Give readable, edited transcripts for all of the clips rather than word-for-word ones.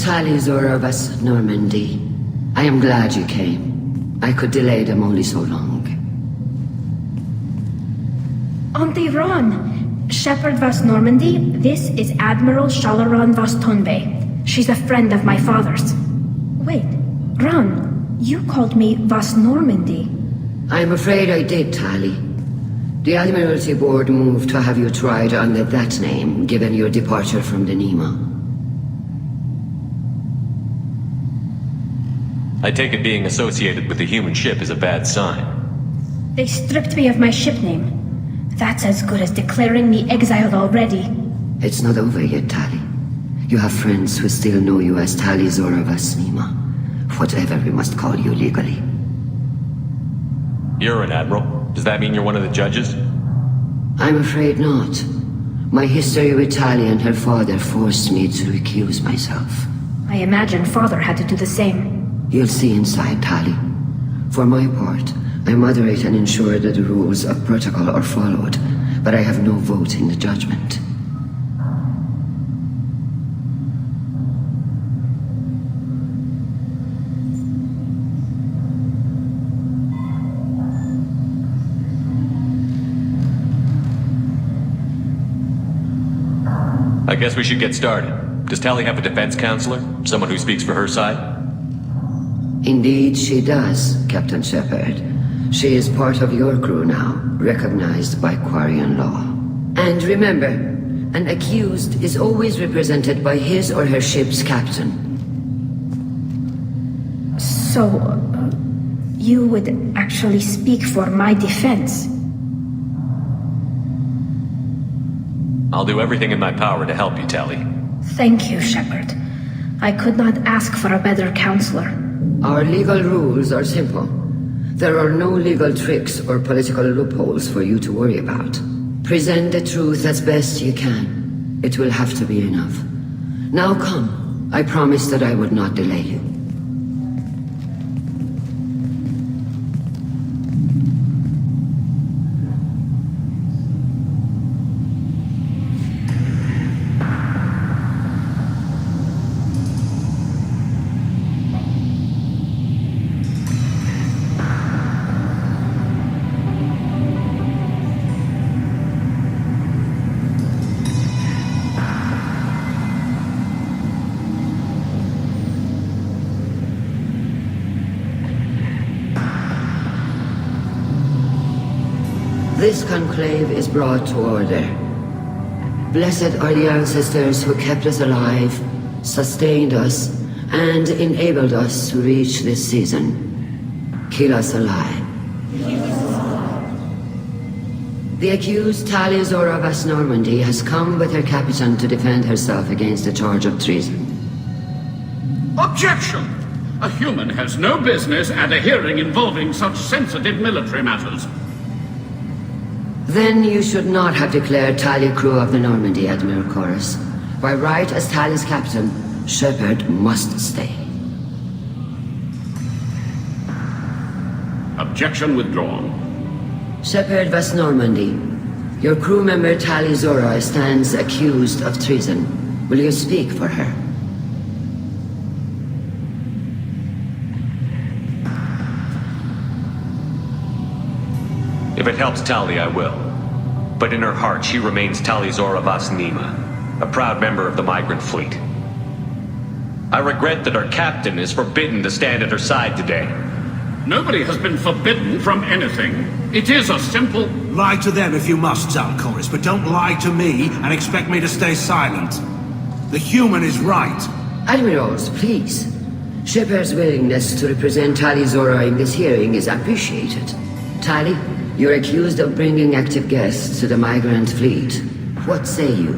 Tali Zora West Normandy. I am glad you came. I could delay them only so long. Auntie Ron! Shepherd Vas Normandy, this is Admiral Shalaran Vas Tonbe. She's a friend of my father's. Wait, Ron, you called me Vas Normandy. I'm afraid I did, Tali. The Admiralty Board moved to have you tried under that name, given your departure from the Nima. I take it being associated with a human ship is a bad sign. They stripped me of my ship name. That's as good as declaring me exiled already. It's not over yet, Tali. You have friends who still know you as Tali Zora Vas Nima. Whatever we must call you legally. You're an admiral. Does that mean you're one of the judges? I'm afraid not. My history with Tali and her father forced me to recuse myself. I imagine father had to do the same. You'll see inside, Tali. For my part, I moderate and ensure that the rules of protocol are followed, but I have no vote in the judgment. I guess we should get started. Does Tali have a defense counselor? Someone who speaks for her side? Indeed, she does, Captain Shepard. She is part of your crew now, recognized by Quarian law. And remember, an accused is always represented by his or her ship's captain. So, you would actually speak for my defense? I'll do everything in my power to help you, Tali. Thank you, Shepard. I could not ask for a better counselor. Our legal rules are simple. There are no legal tricks or political loopholes for you to worry about. Present the truth as best you can. It will have to be enough. Now come. I promised that I would not delay you. This conclave is brought to order. Blessed are the ancestors who kept us alive, sustained us, and enabled us to reach this season. Keep us alive. The accused Tali Zora Vas Normandy has come with her captain to defend herself against the charge of treason. Objection! A human has no business at a hearing involving such sensitive military matters. Then you should not have declared Tali crew of the Normandy, Admiral Chorus. By right as Tali's captain, Shepard must stay. Objection withdrawn. Shepard Vas Normandy, your crew member Tali Zora stands accused of treason. Will you speak for her? If it helps Tali, I will. But in her heart, she remains Tali Zora Vas Nima, a proud member of the migrant fleet. I regret that our captain is forbidden to stand at her side today. Nobody has been forbidden from anything. It is a simple... Lie to them if you must, Zalcoris, but don't lie to me and expect me to stay silent. The human is right. Admirals, please. Shepard's willingness to represent Tali Zora in this hearing is appreciated. Tali, you're accused of bringing active guests to the migrant fleet. What say you?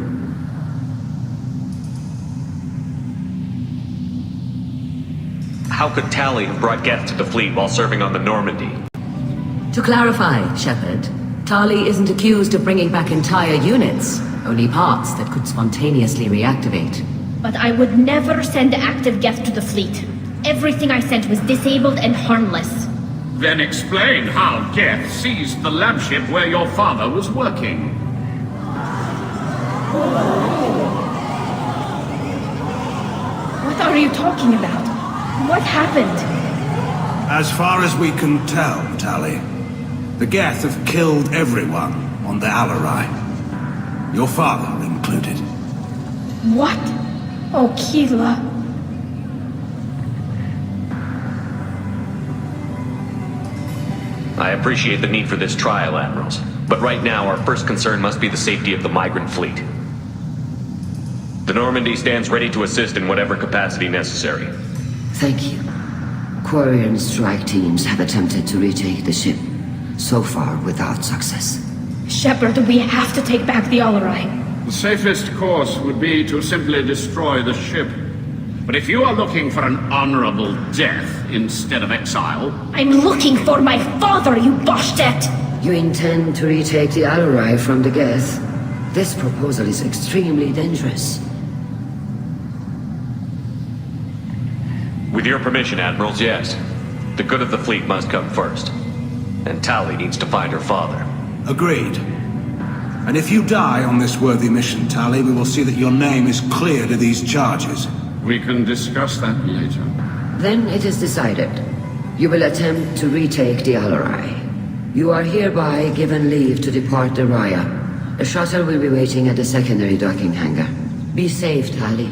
How could Tali have brought guests to the fleet while serving on the Normandy? To clarify, Shepard, Tali isn't accused of bringing back entire units, only parts that could spontaneously reactivate. But I would never send active guests to the fleet. Everything I sent was disabled and harmless. Then explain how Geth seized the lab ship where your father was working. What are you talking about? What happened? As far as we can tell, Tali, the Geth have killed everyone on the Alarai. Your father included. What? Oh, Keela. I appreciate the need for this trial, Admirals. But right now, our first concern must be the safety of the migrant fleet. The Normandy stands ready to assist in whatever capacity necessary. Thank you. Quarry and strike teams have attempted to retake the ship, so far without success. Shepard, we have to take back the Alarai. The safest course would be to simply destroy the ship. But if you are looking for an honorable death instead of exile... I'm looking for my father, you bastet! You intend to retake the Alarai from the Geth? This proposal is extremely dangerous. With your permission, Admirals, yes. The good of the fleet must come first. And Tali needs to find her father. Agreed. And if you die on this worthy mission, Tali, we will see that your name is cleared of these charges. We can discuss that later. Then it is decided. You will attempt to retake the Alarai. You are hereby given leave to depart the Raya. A shuttle will be waiting at the secondary docking hangar. Be safe, Tali.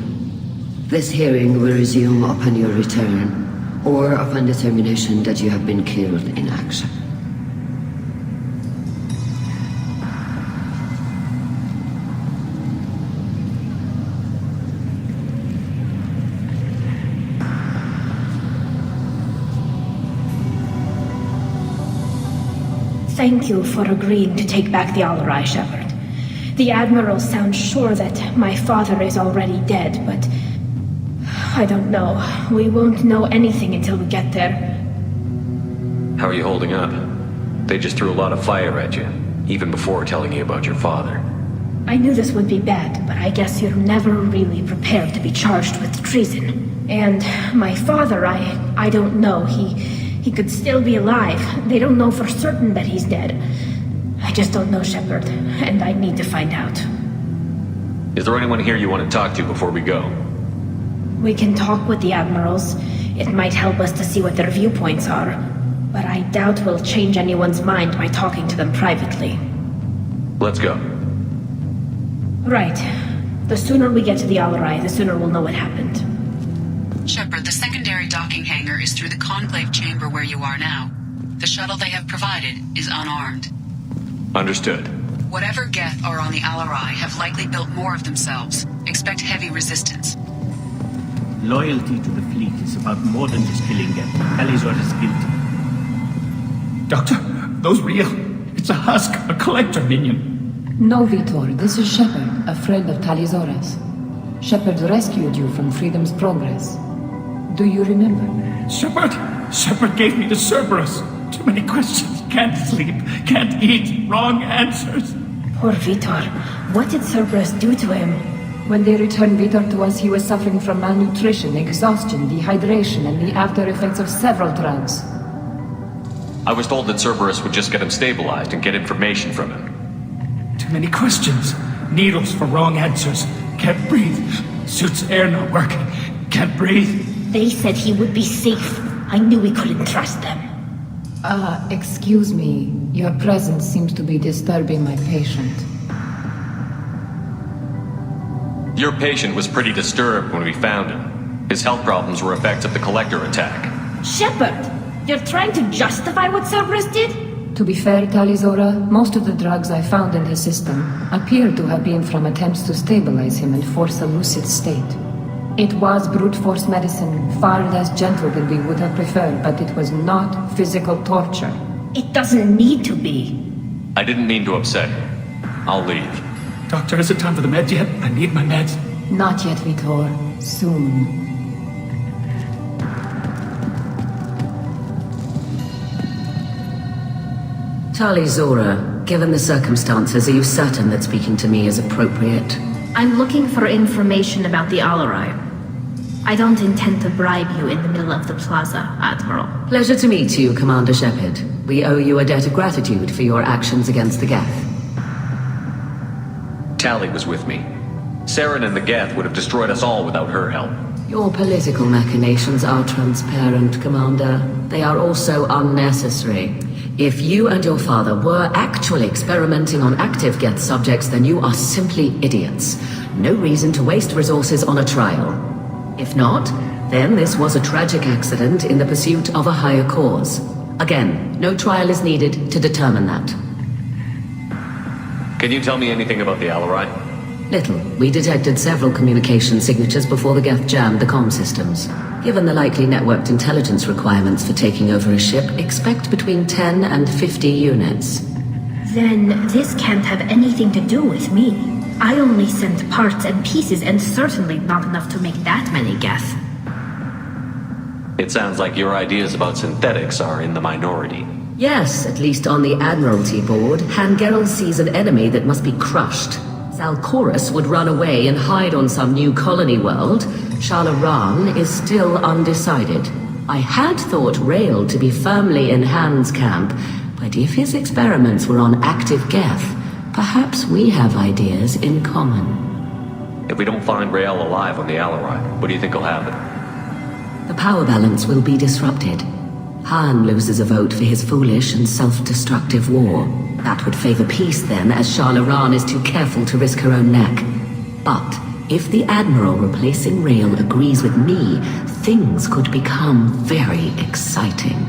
This hearing will resume upon your return, or upon determination that you have been killed in action. Thank you for agreeing to take back the Alarai, Shepard. The Admiral sounds sure that my father is already dead, but... I don't know. We won't know anything until we get there. How are you holding up? They just threw a lot of fire at you, even before telling you about your father. I knew this would be bad, but I guess you're never really prepared to be charged with treason. And my father, I don't know. He could still be alive. They don't know for certain that he's dead. I just don't know, Shepard, and I need to find out. Is there anyone here you want to talk to before we go? We can talk with the Admirals. It might help us to see what their viewpoints are. But I doubt we'll change anyone's mind by talking to them privately. Let's go. Right. The sooner we get to the Alarai, the sooner we'll know what happened. Shepard, the secondary docking hangar is through the conclave chamber where you are now. The shuttle they have provided is unarmed. Understood. Whatever Geth are on the Alarai have likely built more of themselves. Expect heavy resistance. Loyalty to the fleet is about more than just killing Geth. Talizor is guilty. Doctor, those real? It's a husk, a collector minion. No, Vitor, this is Shepard, a friend of Talizora's. Shepard rescued you from Freedom's Progress. Do you remember? Shepard gave me the Cerberus. Too many questions. Can't sleep, can't eat, wrong answers. Poor Vitor. What did Cerberus do to him? When they returned Vitor to us, he was suffering from malnutrition, exhaustion, dehydration, and the after effects of several drugs. I was told that Cerberus would just get him stabilized and get information from him. Too many questions. Needles for wrong answers. Can't breathe. Suit's air not working. Can't breathe. They said he would be safe. I knew we couldn't trust them. Excuse me. Your presence seems to be disturbing my patient. Your patient was pretty disturbed when we found him. His health problems were effects of the Collector attack. Shepard! You're trying to justify what Cerberus did? To be fair, Talizora, most of the drugs I found in his system appear to have been from attempts to stabilize him and force a lucid state. It was brute force medicine, far less gentle than we would have preferred, but it was not physical torture. It doesn't need to be. I didn't mean to upset you. I'll leave. Doctor, is it time for the meds yet? I need my meds. Not yet, Vitor. Soon. Talizora, given the circumstances, are you certain that speaking to me is appropriate? I'm looking for information about the Alarai. I don't intend to bribe you in the middle of the plaza, Admiral. Pleasure to meet you, Commander Shepard. We owe you a debt of gratitude for your actions against the Geth. Tali was with me. Saren and the Geth would have destroyed us all without her help. Your political machinations are transparent, Commander. They are also unnecessary. If you and your father were actually experimenting on active Geth subjects, then you are simply idiots. No reason to waste resources on a trial. If not, then this was a tragic accident in the pursuit of a higher cause. Again, no trial is needed to determine that. Can you tell me anything about the Alarai? Little. We detected several communication signatures before the Geth jammed the comm systems. Given the likely networked intelligence requirements for taking over a ship, expect between 10 and 50 units. Then this can't have anything to do with me. I only sent parts and pieces, and certainly not enough to make that many Geth. It sounds like your ideas about synthetics are in the minority. Yes, at least on the Admiralty board, Hangerel sees an enemy that must be crushed. Zalcorus would run away and hide on some new colony world. Shalaran is still undecided. I had thought Rail to be firmly in Han's camp, but if his experiments were on active Geth, perhaps we have ideas in common. If we don't find Rael alive on the Alarai, what do you think will happen? The power balance will be disrupted. Han loses a vote for his foolish and self-destructive war. That would favor peace then, as Shalaran is too careful to risk her own neck. But if the Admiral replacing Rael agrees with me, things could become very exciting.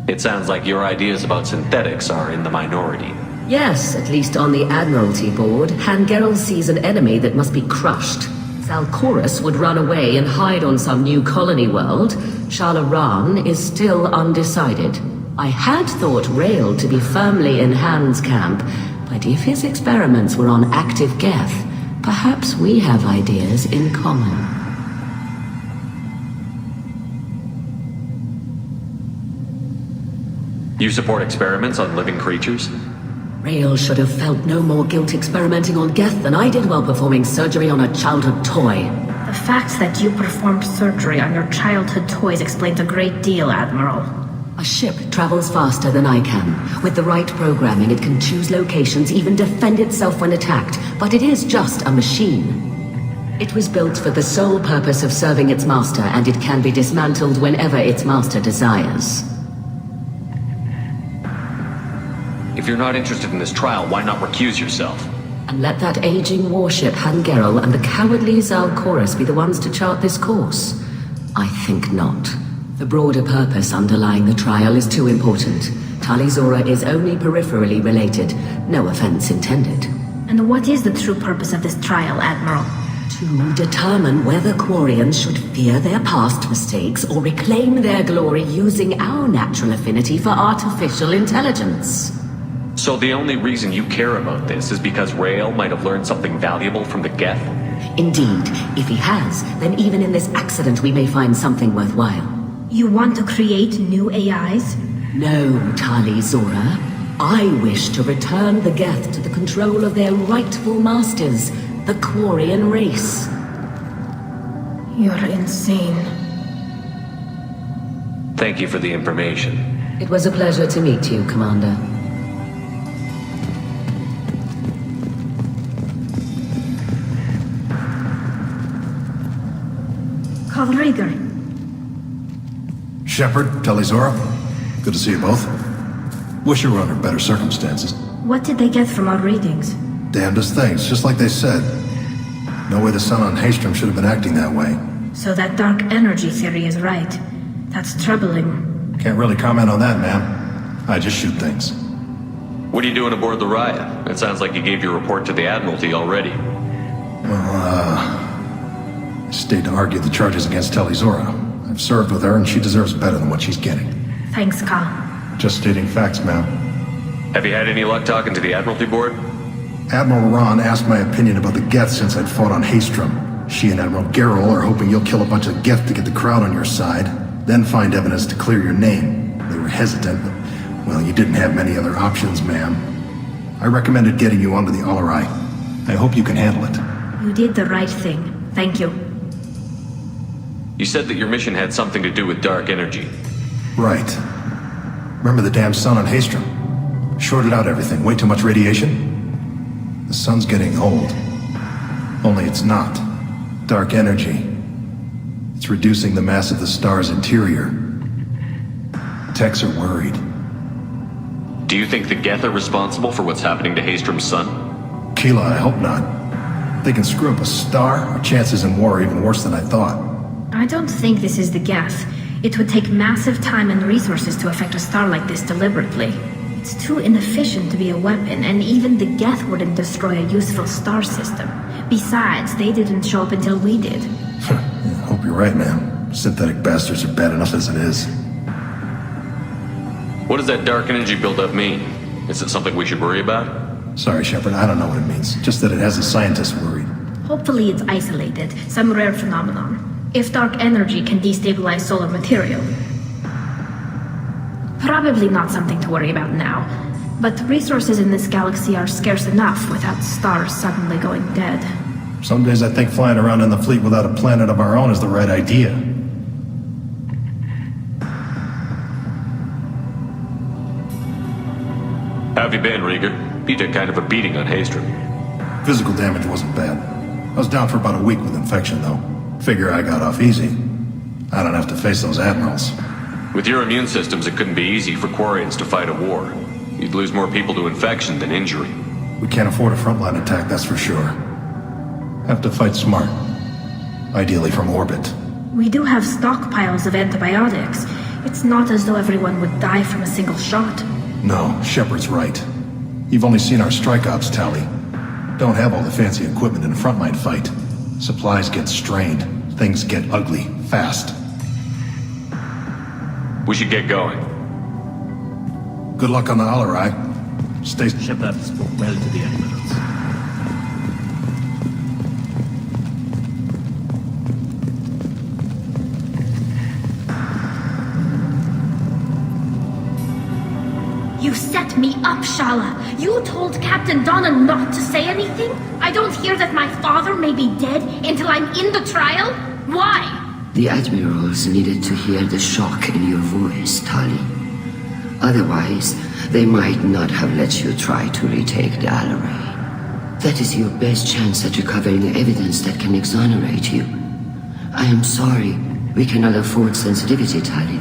It sounds like your ideas about synthetics are in the minority. Yes, at least on the Admiralty board, Hangerel sees an enemy that must be crushed. Zalcorus would run away and hide on some new colony world. Shalaran is still undecided. I had thought Rail to be firmly in Han's camp, but if his experiments were on active Geth, perhaps we have ideas in common. You support experiments on living creatures? Rail should have felt no more guilt experimenting on Geth than I did while performing surgery on a childhood toy. The fact that you performed surgery on your childhood toys explains a great deal, Admiral. A ship travels faster than I can. With the right programming, it can choose locations, even defend itself when attacked. But it is just a machine. It was built for the sole purpose of serving its master, and it can be dismantled whenever its master desires. If you're not interested in this trial, why not recuse yourself? And let that aging warship Hangerel and the cowardly Zalcorus be the ones to chart this course? I think not. The broader purpose underlying the trial is too important. Talizora is only peripherally related. No offense intended. And what is the true purpose of this trial, Admiral? To determine whether Quarians should fear their past mistakes or reclaim their glory using our natural affinity for artificial intelligence. So the only reason you care about this is because Rael might have learned something valuable from the Geth? Indeed. If he has, then even in this accident we may find something worthwhile. You want to create new AIs? No, Talizora. I wish to return the Geth to the control of their rightful masters, the Quarian race. You're insane. Thank you for the information. It was a pleasure to meet you, Commander. Kalrieger. Shepard, Talizora, good to see you both. Wish you were under better circumstances. What did they get from our readings? Damnedest things, just like they said. No way the sun on Haystrom should have been acting that way. So that dark energy theory is right. That's troubling. Can't really comment on that, ma'am. I just shoot things. What are you doing aboard the Raya? It sounds like you gave your report to the Admiralty already. I stayed to argue the charges against Talizora. I've served with her, and she deserves better than what she's getting. Thanks, Kal. Just stating facts, ma'am. Have you had any luck talking to the Admiralty board? Admiral Ron asked my opinion about the Geth since I'd fought on Haystrom. She and Admiral Gerrel are hoping you'll kill a bunch of Geth to get the crowd on your side, then find evidence to clear your name. They were hesitant, but, well, you didn't have many other options, ma'am. I recommended getting you onto the Alarai. I hope you can handle it. You did the right thing. Thank you. You said that your mission had something to do with dark energy. Right. Remember the damn sun on Haystrom? Shorted out everything. Way too much radiation? The sun's getting old. Only it's not. Dark energy It's reducing the mass of the star's interior. Techs are worried. Do you think the Geth are responsible for what's happening to Hastrom's son? Keela, I hope not. If they can screw up a star, our chances in war are even worse than I thought. I don't think this is the Geth. It would take massive time and resources to affect a star like this deliberately. It's too inefficient to be a weapon, and even the Geth wouldn't destroy a useful star system. Besides, they didn't show up until we did. I hope you're right, man. Synthetic bastards are bad enough as it is. What does that dark energy buildup mean? Is it something we should worry about? Sorry, Shepard, I don't know what it means. Just that it has the scientists worried. Hopefully it's isolated, some rare phenomenon. If dark energy can destabilize solar material. Probably not something to worry about now. But resources in this galaxy are scarce enough without stars suddenly going dead. Some days I think flying around in the fleet without a planet of our own is the right idea. How have you been, Rieger? You took kind of a beating on Hastrom. Physical damage wasn't bad. I was down for about a week with infection, though. Figure I got off easy. I don't have to face those admirals. With your immune systems, it couldn't be easy for Quarians to fight a war. You'd lose more people to infection than injury. We can't afford a frontline attack, that's for sure. Have to fight smart. Ideally from orbit. We do have stockpiles of antibiotics. It's not as though everyone would die from a single shot. No, Shepard's right. You've only seen our strike ops tally. Don't have all the fancy equipment in a frontline fight. Supplies get strained. Things get ugly, fast. We should get going. Good luck on the Alarai. Stay... Shepard spoke well to the admirals. You set me up, Shala. You told Captain Donna not to say anything? I don't hear that my father may be dead until I'm in the trial? Why? The admirals needed to hear the shock in your voice, Tali. Otherwise, they might not have let you try to retake the Alarai. That is your best chance at recovering evidence that can exonerate you. I am sorry. We cannot afford sensitivity, Tali.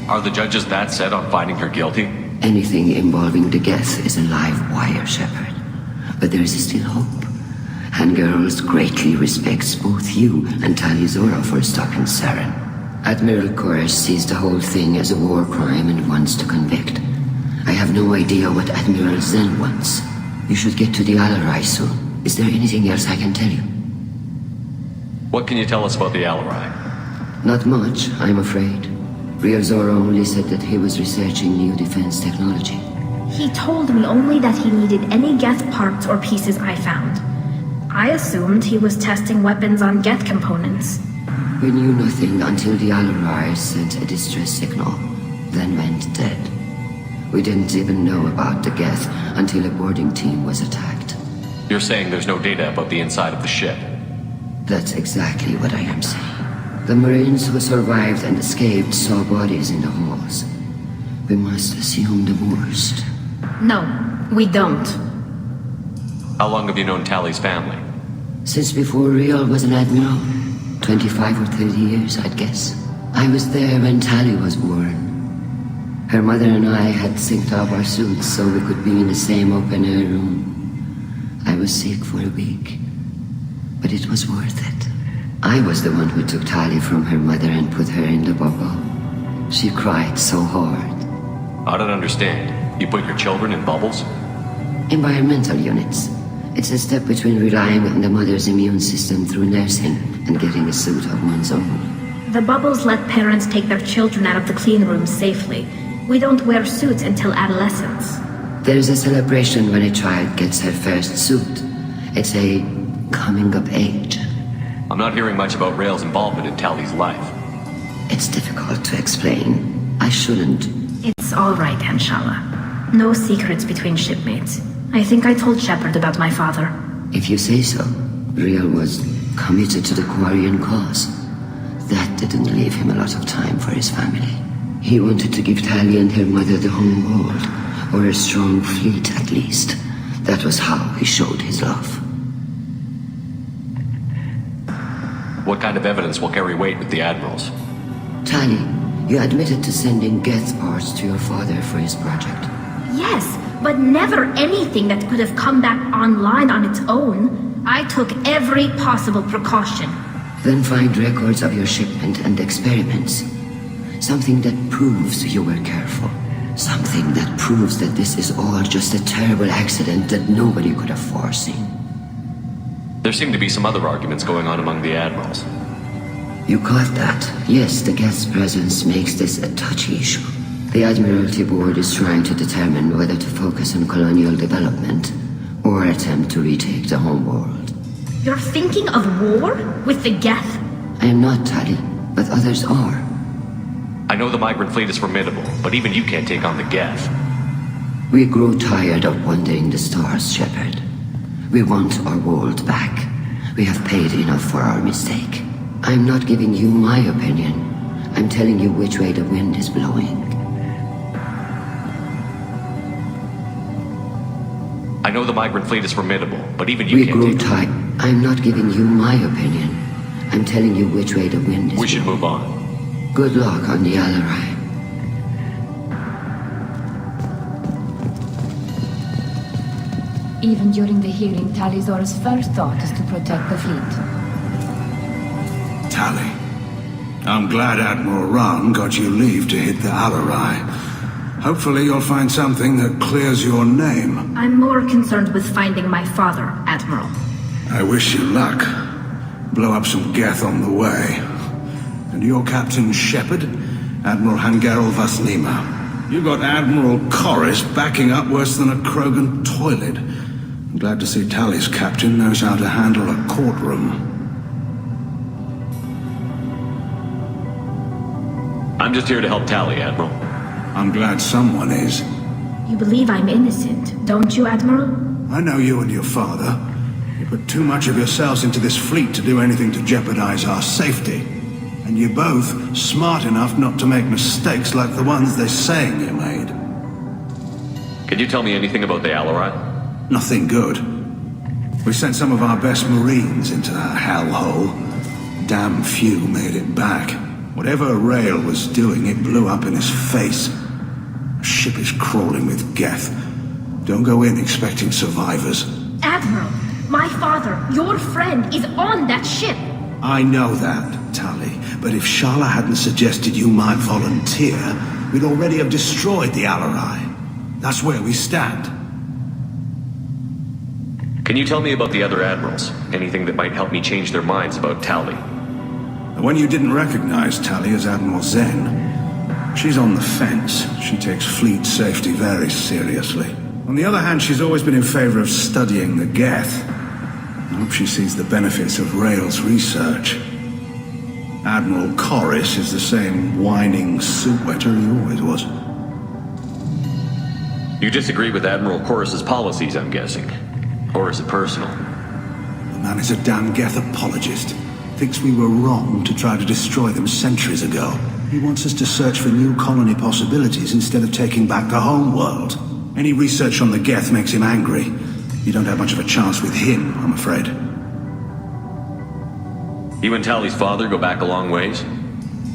Are the judges that set on finding her guilty? Anything involving the Geth is a live wire, Shepard. But there is still hope. And Girls greatly respects both you and Tali Zora for stopping Saren. Admiral Koresh sees the whole thing as a war crime and wants to convict. I have no idea what Admiral Zen wants. You should get to the Alarai soon. Is there anything else I can tell you? What can you tell us about the Alarai? Not much, I'm afraid. Real Zora only said that he was researching new defense technology. He told me only that he needed any Geth parts or pieces I found. I assumed he was testing weapons on Geth components. We knew nothing until the Alarai sent a distress signal, then went dead. We didn't even know about the Geth until a boarding team was attacked. You're saying there's no data about the inside of the ship? That's exactly what I am saying. The Marines who survived and escaped saw bodies in the halls. We must assume the worst. No, we don't. How long have you known Tali's family? Since before Real was an admiral. 25 or 30 years, I'd guess. I was there when Tali was born. Her mother and I had synced up our suits so we could be in the same open-air room. I was sick for a week, but it was worth it. I was the one who took Tali from her mother and put her in the bubble. She cried so hard. I don't understand. You put your children in bubbles? Environmental units. It's a step between relying on the mother's immune system through nursing and getting a suit of one's own. The bubbles let parents take their children out of the clean rooms safely. We don't wear suits until adolescence. There's a celebration when a child gets her first suit. It's a coming of age. I'm not hearing much about Rail's involvement in Tali's life. It's difficult to explain. I shouldn't. It's all right, Anshala. No secrets between shipmates. I think I told Shepard about my father. If you say so. Real was committed to the Quarian cause. That didn't leave him a lot of time for his family. He wanted to give Tali and her mother the home world, or a strong fleet at least. That was how he showed his love. what kind of evidence will carry weight with the admirals? Tali, you admitted to sending Geth parts to your father for his project. Yes, but never anything that could have come back online on its own. I took every possible precaution. Then find records of your shipment and experiments. Something that proves you were careful. Something that proves that this is all just a terrible accident that nobody could have foreseen. There seem to be some other arguments going on among the admirals. You caught that? Yes, the Geth's presence makes this a touchy issue. The Admiralty Board is trying to determine whether to focus on colonial development or attempt to retake the homeworld. You're thinking of war? With the Geth? I am not, Tali, but others are. I know the migrant fleet is formidable, but even you can't take on the Geth. We grow tired of wandering the stars, Shepard. We want our world back. We have paid enough for our mistake. I'm not giving you my opinion. I'm telling you which way the wind is blowing. I know the migrant fleet is formidable, but even you can't take tired. I'm not giving you my opinion. I'm telling you which way the wind is We should blowing. move on. Good luck on the Alarai. Even during the hearing, Tali'Zorah's first thought is to protect the fleet. Tali, I'm glad Admiral Ron got you leave to hit the Alarai. Hopefully you'll find something that clears your name. I'm more concerned with finding my father, Admiral. I wish you luck. Blow up some Geth on the way. And your Captain Shepard, Admiral Hangerel Vasnima. You got Admiral Corris backing up worse than a Krogan toilet. I'm glad to see Tali's captain knows how to handle a courtroom. I'm just here to help Tali, Admiral. I'm glad someone is. You believe I'm innocent, don't you, Admiral? I know you and your father. You put too much of yourselves into this fleet to do anything to jeopardize our safety. And you're both smart enough not to make mistakes like the ones they're saying you made. Can you tell me anything about the Alarai? Nothing good. We sent some of our best Marines into that hellhole. Damn few made it back. Whatever Rail was doing, it blew up in his face. A ship is crawling with Geth. Don't go in expecting survivors. Admiral, my father, your friend, is on that ship. I know that, Tali. But if Shala hadn't suggested you might volunteer, we'd already have destroyed the Alarai. That's where we stand. Can you tell me about the other admirals? Anything that might help me change their minds about Tali? The one you didn't recognize, Tali, is Admiral Zen. She's on the fence. She takes fleet safety very seriously. On the other hand, she's always been in favor of studying the Geth. I hope she sees the benefits of Rail's research. Admiral Corris is the same whining suit-wetter he always was. You disagree with Admiral Corris's policies, I'm guessing. Or is it personal? The man is a damn Geth apologist. Thinks we were wrong to try to destroy them centuries ago. He wants us to search for new colony possibilities instead of taking back the home world. Any research on the Geth makes him angry. You don't have much of a chance with him, I'm afraid. You and Tali's father go back a long ways?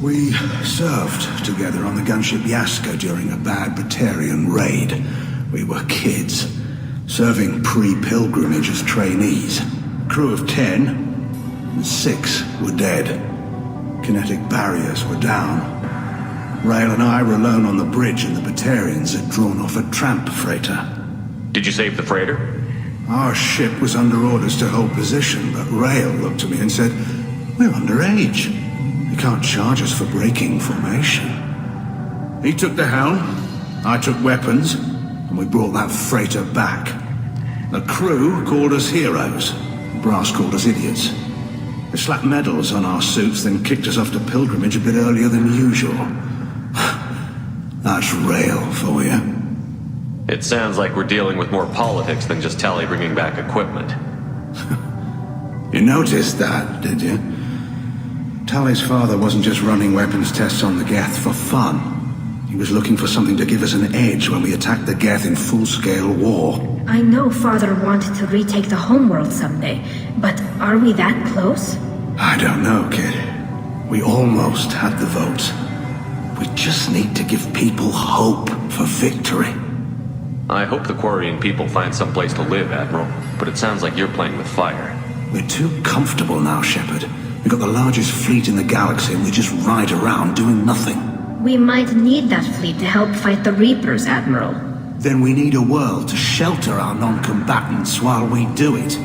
We served together on the gunship Yaska during a bad Batarian raid. We were kids, serving pre-pilgrimage as trainees. Crew of 10, and 6 were dead. Kinetic barriers were down. Rail and I were alone on the bridge, and the Batarians had drawn off a tramp freighter. Did you save the freighter? Our ship was under orders to hold position, but Rail looked at me and said, "We're underage. You can't charge us for breaking formation." He took the helm, I took weapons, and we brought that freighter back. The crew called us heroes. Brass called us idiots. They slapped medals on our suits, then kicked us off to pilgrimage a bit earlier than usual. That's Rail for you. It sounds like we're dealing with more politics than just Tali bringing back equipment. You noticed that, did you? Tali's father wasn't just running weapons tests on the Geth for fun. He was looking for something to give us an edge when we attacked the Geth in full-scale war. I know Father wanted to retake the homeworld someday, but are we that close? I don't know, kid. We almost had the vote. We just need to give people hope for victory. I hope the Quarian people find some place to live, Admiral, but it sounds like you're playing with fire. We're too comfortable now, Shepard. We've got the largest fleet in the galaxy and we just ride around doing nothing. We might need that fleet to help fight the Reapers, Admiral. Then we need a world to shelter our non-combatants while we do it.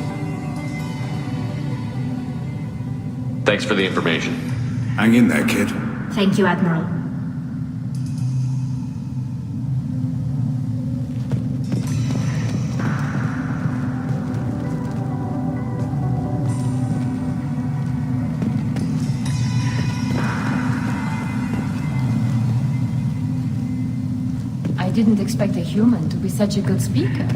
Thanks for the information. Hang in there, kid. Thank you, Admiral. I didn't expect a human to be such a good speaker.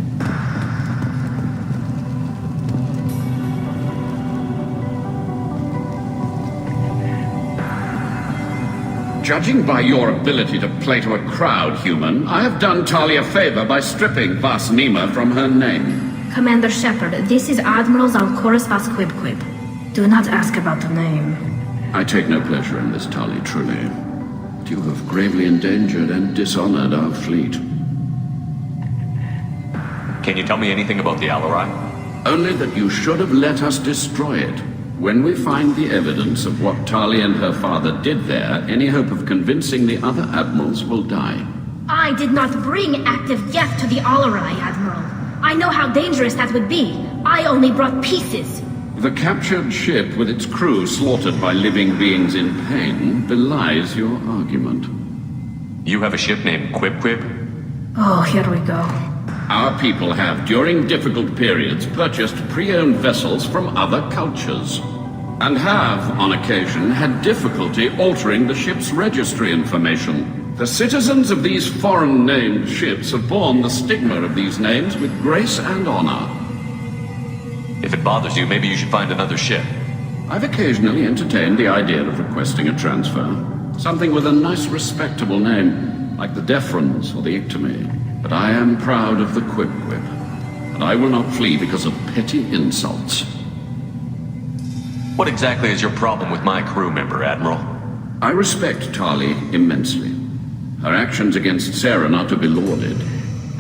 Judging by your ability to play to a crowd, human, I have done Talia a favor by stripping Vas Nima from her name. Commander Shepard, this is Admiral Zalcorus Vas Quib. Do not ask about the name. I take no pleasure in this, Talia, truly. But you have gravely endangered and dishonored our fleet. Can you tell me anything about the Alarai? Only that you should have let us destroy it. When we find the evidence of what Talia and her father did there, any hope of convincing the other admirals will die. I did not bring active Geth to the Alarai, Admiral. I know how dangerous that would be. I only brought pieces. The captured ship with its crew slaughtered by living beings in pain belies your argument. You have a ship named Quib? Oh, here we go. Our people have, during difficult periods, purchased pre-owned vessels from other cultures, and have, on occasion, had difficulty altering the ship's registry information. The citizens of these foreign-named ships have borne the stigma of these names with grace and honor. If it bothers you, maybe you should find another ship. I've occasionally entertained the idea of requesting a transfer. Something with a nice, respectable name, like the Deferens or the Ictomy. But I am proud of the Quib, and I will not flee because of petty insults. What exactly is your problem with my crew member, Admiral? I respect Tali immensely. Her actions against Saren are to be lauded.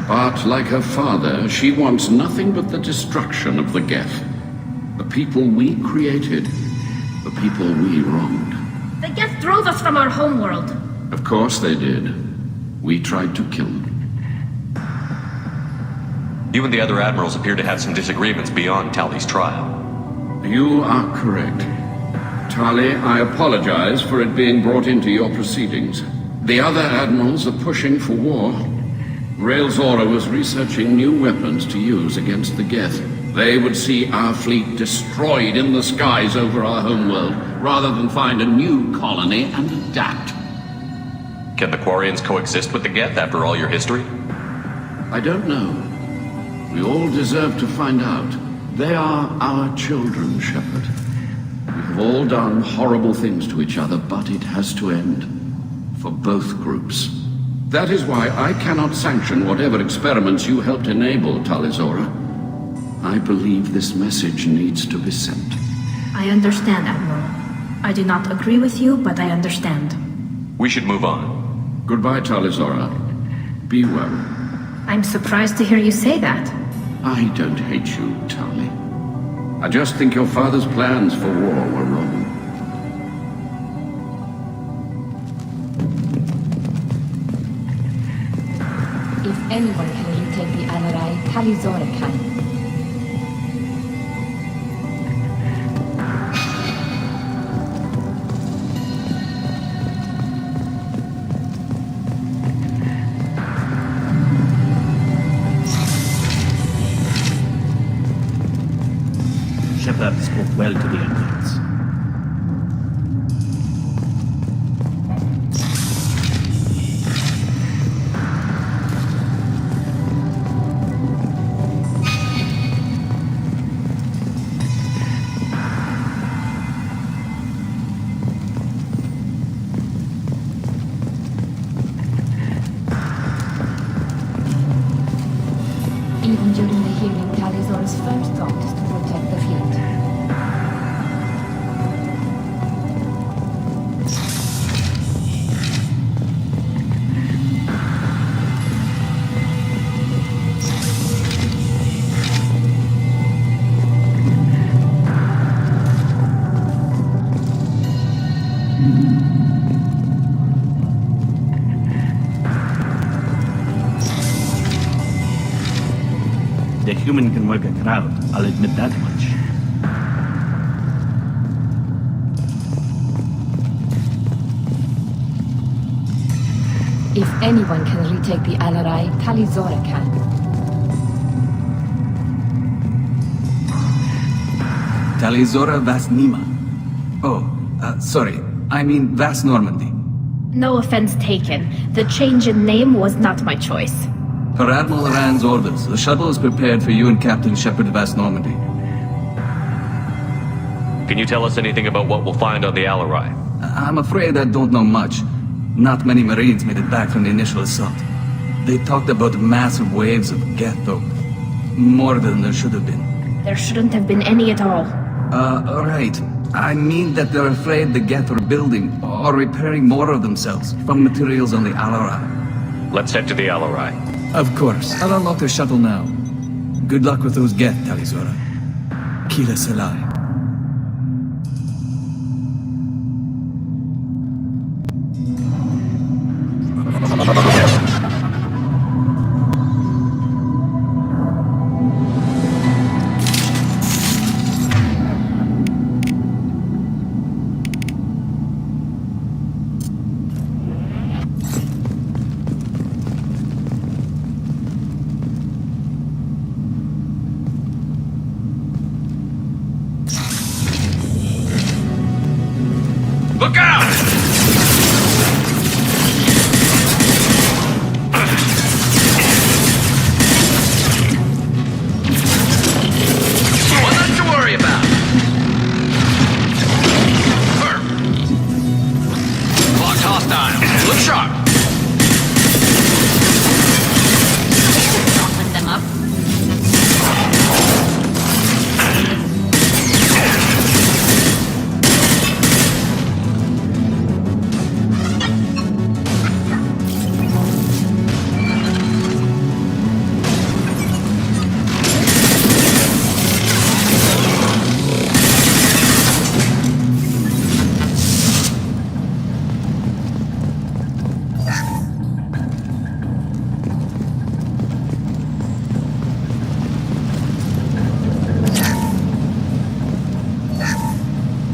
But, like her father, she wants nothing but the destruction of the Geth. The people we created, the people we wronged. The Geth drove us from our homeworld. Of course they did. We tried to kill them. You and the other admirals appear to have some disagreements beyond Tali's trial. You are correct. Tali, I apologize for it being brought into your proceedings. The other admirals are pushing for war. Rael Zora was researching new weapons to use against the Geth. They would see our fleet destroyed in the skies over our homeworld, rather than find a new colony and adapt. Can the Quarians coexist with the Geth after all your history? I don't know. We all deserve to find out. They are our children, Shepard. We have all done horrible things to each other, but it has to end. For both groups. That is why I cannot sanction whatever experiments you helped enable, Talizora. I believe this message needs to be sent. I understand, Admiral. I do not agree with you, but I understand. We should move on. Goodbye, Talizora. Be well. I'm surprised to hear you say that. I don't hate you, Tali. I just think your father's plans for war were wrong. If anyone can retake the Alarai, Talizora can. Shepard spoke well to the Alliance. Even during the hearing, Talizora's first thought is to protect the fleet. human can work a crowd, I'll admit that much. If anyone can retake the Alarai, Talizora can. Talizora Vast Nima. Oh, sorry. I mean Vast Normandy. No offense taken. The change in name was not my choice. Per Admiral Rand's orders, the shuttle is prepared for you and Captain Shepard Vast Normandy. Can you tell us anything about what we'll find on the Alarai? I'm afraid I don't know much. Not many Marines made it back from the initial assault. They talked about massive waves of Geth, though. More than there should have been. There shouldn't have been any at all. Right. I mean that they're afraid the Geth are building or repairing more of themselves from materials on the Alarai. Let's head to the Alarai. Of course. I'll unlock the shuttle now. Good luck with those Geth, Talizora. Kila Selai. Look out! Well, nothing to worry about. Locked hostile. Look sharp. Open them up.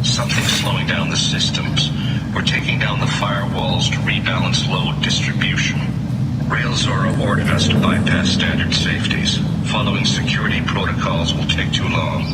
Something's slowing down the systems. We're taking down the firewalls to rebalance load distribution. Railzora ordered us to bypass standard safeties. Following security protocols will take too long.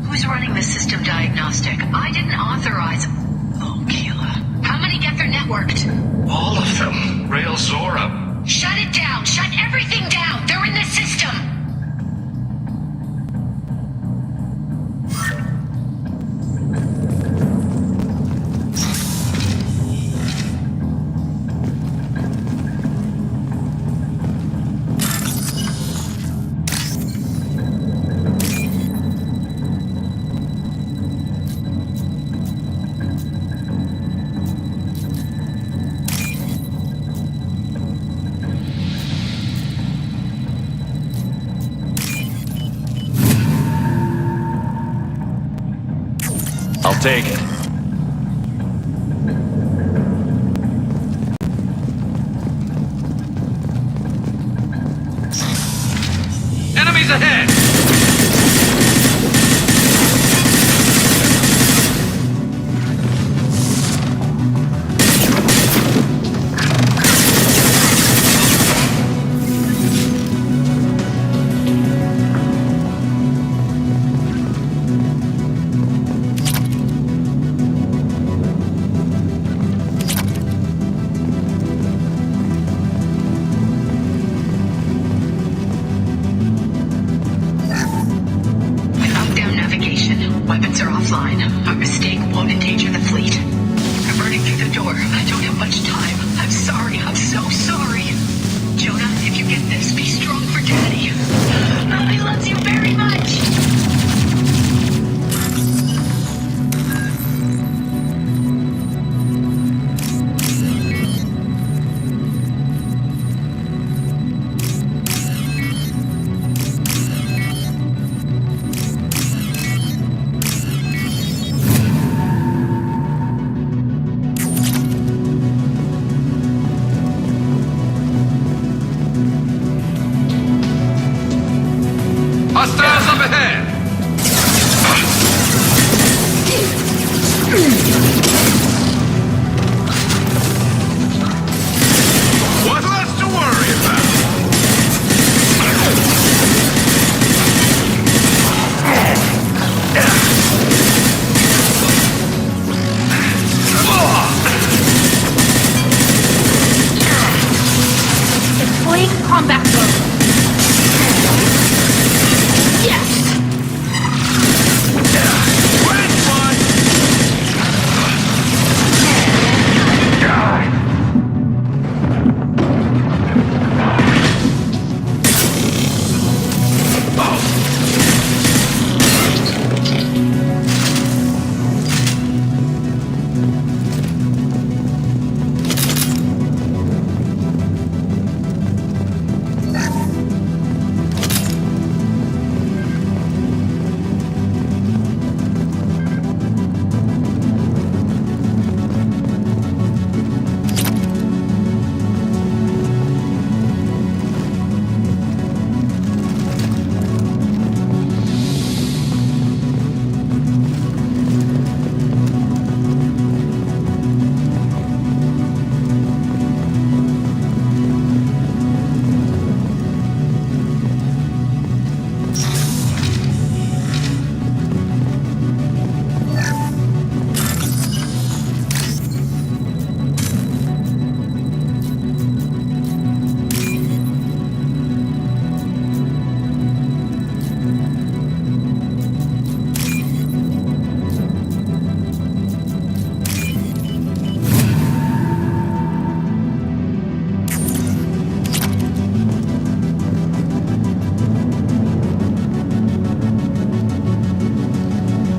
Who's running the system diagnostic? I didn't authorize... Oh, Kayla. How many Geth are networked? All of them. Railzora. Shut it down! Shut everything down! They're in the system! I'll take it. Enemies ahead! Weapons are offline. Our mistake won't endanger the fleet. I'm burning through the door. I don't have much time. I'm sorry. I'm so sorry. Jonah, if you get this, be strong for Daddy. ahead! What's less to worry about? Deploying combat mode. Yes.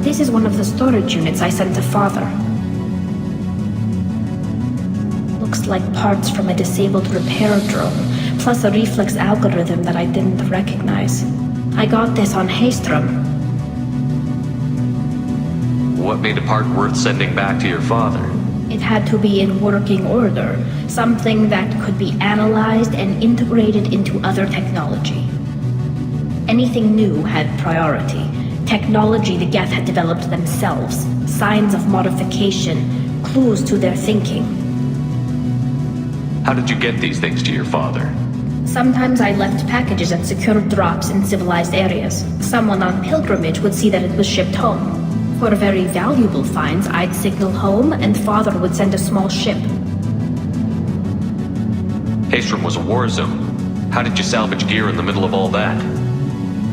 This is one of the storage units I sent to Father. Looks like parts from a disabled repair drone, plus a reflex algorithm that I didn't recognize. I got this on Haystrom. What made a part worth sending back to your father? It had to be in working order, something that could be analyzed and integrated into other technology. Anything new had priority. Technology the Geth had developed themselves, signs of modification, clues to their thinking. How did you get these things to your father? Sometimes I left packages at secure drops in civilized areas. Someone on pilgrimage would see that it was shipped home. For very valuable finds, I'd signal home and Father would send a small ship. Haystrom was a war zone. How did you salvage gear in the middle of all that?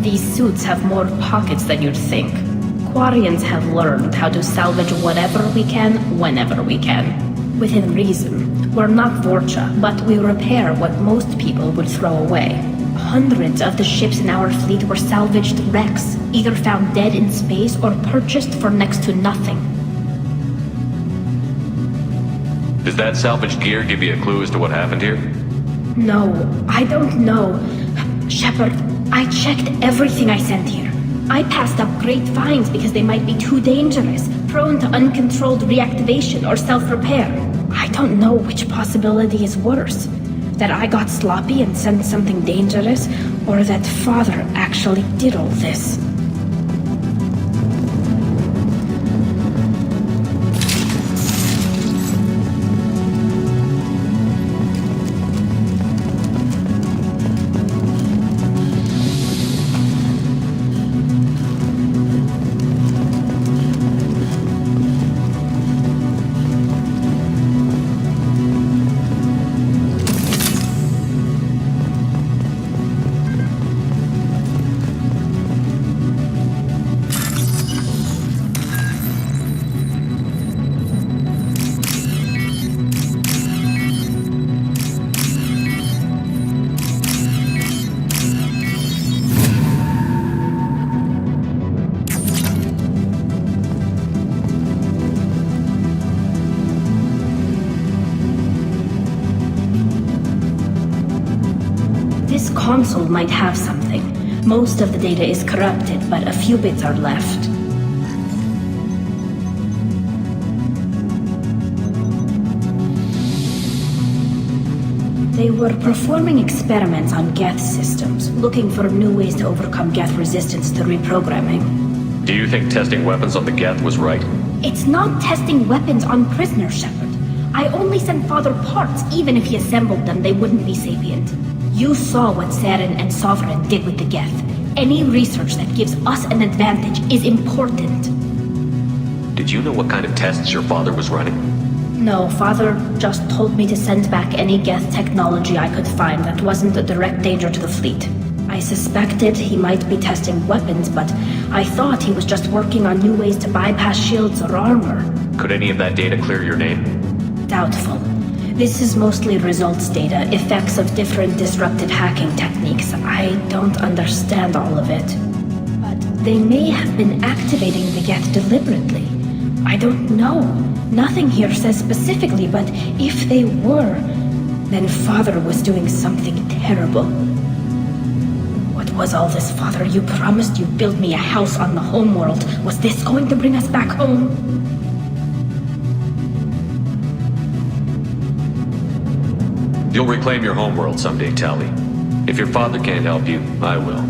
These suits have more pockets than you'd think. Quarians have learned how to salvage whatever we can, whenever we can. Within reason. We're not Vorcha, but we repair what most people would throw away. Hundreds of the ships in our fleet were salvaged wrecks, either found dead in space or purchased for next to nothing. Does that salvaged gear give you a clue as to what happened here? No, I don't know. Shepard, I checked everything I sent here. I passed up great finds because they might be too dangerous, prone to uncontrolled reactivation or self-repair. I don't know which possibility is worse. That I got sloppy and sent something dangerous, or that Father actually did all this. This console might have something. Most of the data is corrupted, but a few bits are left. They were performing experiments on Geth systems, looking for new ways to overcome Geth resistance to reprogramming. Do you think testing weapons on the Geth was right? It's not testing weapons on prisoners, Shepard. I only sent Father parts. Even if he assembled them, they wouldn't be sapient. You saw what Saren and Sovereign did with the Geth. Any research that gives us an advantage is important. Did you know what kind of tests your father was running? No, Father just told me to send back any Geth technology I could find that wasn't a direct danger to the fleet. I suspected he might be testing weapons, but I thought he was just working on new ways to bypass shields or armor. Could any of that data clear your name? Doubtful. This is mostly results data, effects of different disrupted hacking techniques. I don't understand all of it. But they may have been activating the Geth deliberately. I don't know. Nothing here says specifically, but if they were, then Father was doing something terrible. What was all this, Father? You promised you'd build me a house on the homeworld. Was this going to bring us back home? You'll reclaim your homeworld someday, Tali. If your father can't help you, I will.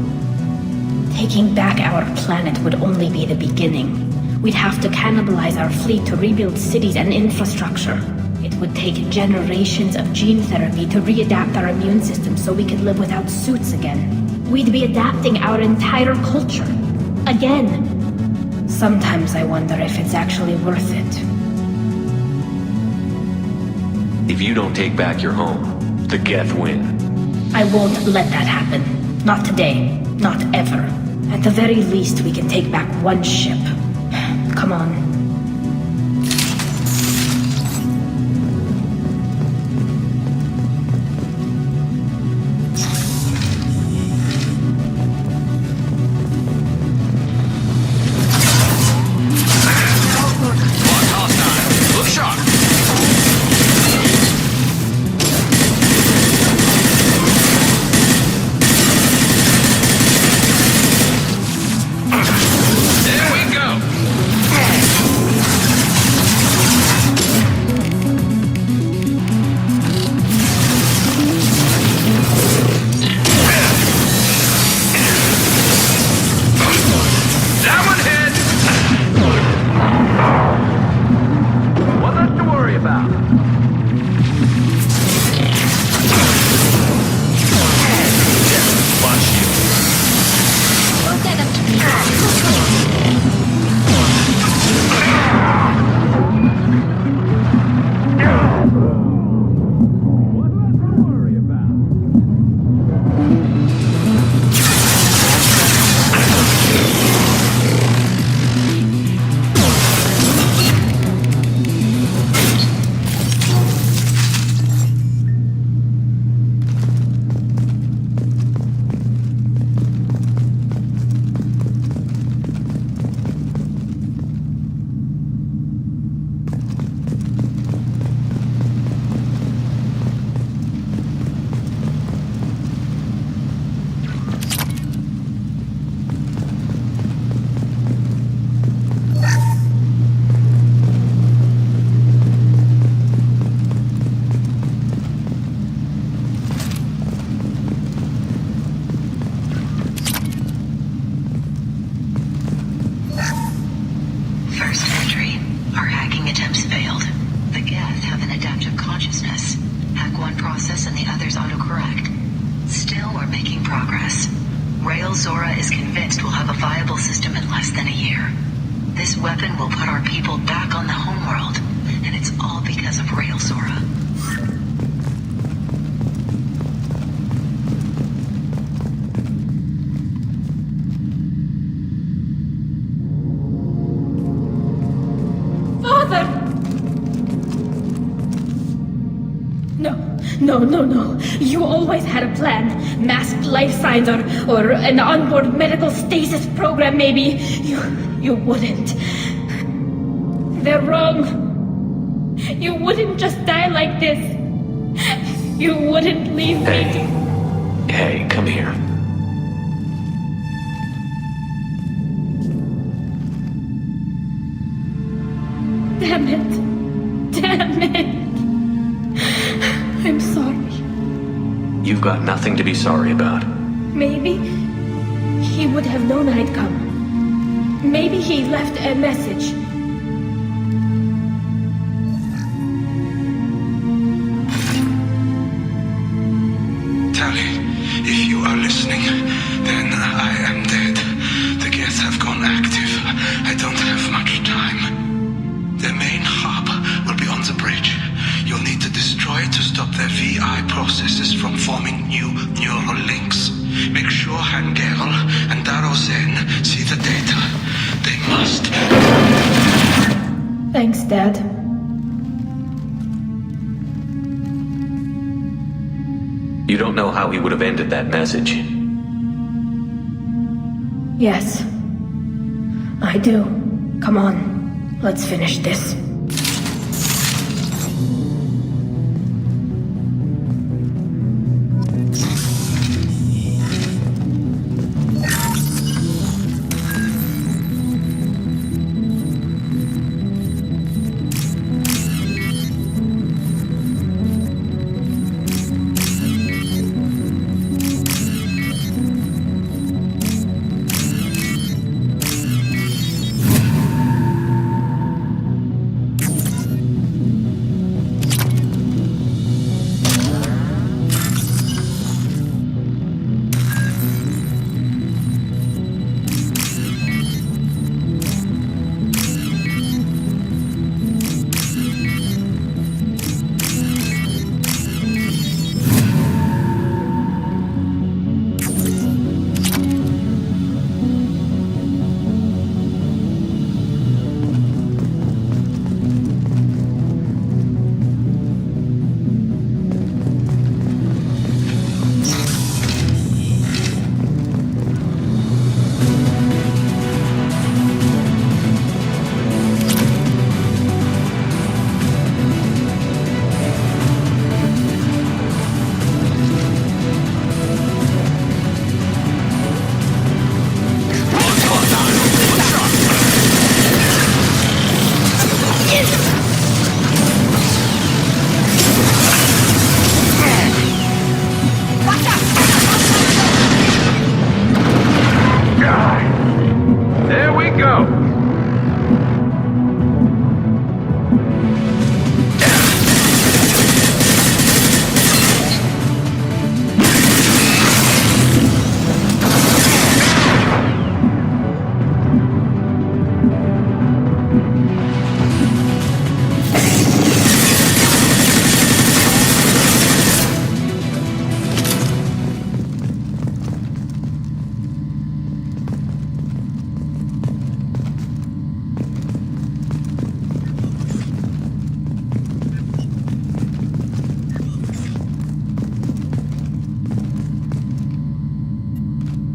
Taking back our planet would only be the beginning. We'd have to cannibalize our fleet to rebuild cities and infrastructure. It would take generations of gene therapy to readapt our immune system so we could live without suits again. We'd be adapting our entire culture. Again. Sometimes I wonder if it's actually worth it. If you don't take back your home, the Geth win. I won't let that happen. Not today. Not ever. At the very least, we can take back one ship. Come on. No. You always had a plan. Masked life signs or an onboard medical stasis program, maybe. You wouldn't. They're wrong. You wouldn't just die like this. You wouldn't leave me. Hey, come here. Damn it. I'm sorry. You've got nothing to be sorry about. Maybe he would have known I'd come. Maybe he left a message. Tally, if you are listening, then I am dead. The Geth have gone active. I don't have much time. Their main hub will be on the bridge. You'll need to destroy it to stop their VI processes from forming new neural links. Make sure Hangerl and Darozen see the data. They must. Thanks, Dad. You don't know how he would have ended that message. Yes. I do. Come on. Let's finish this.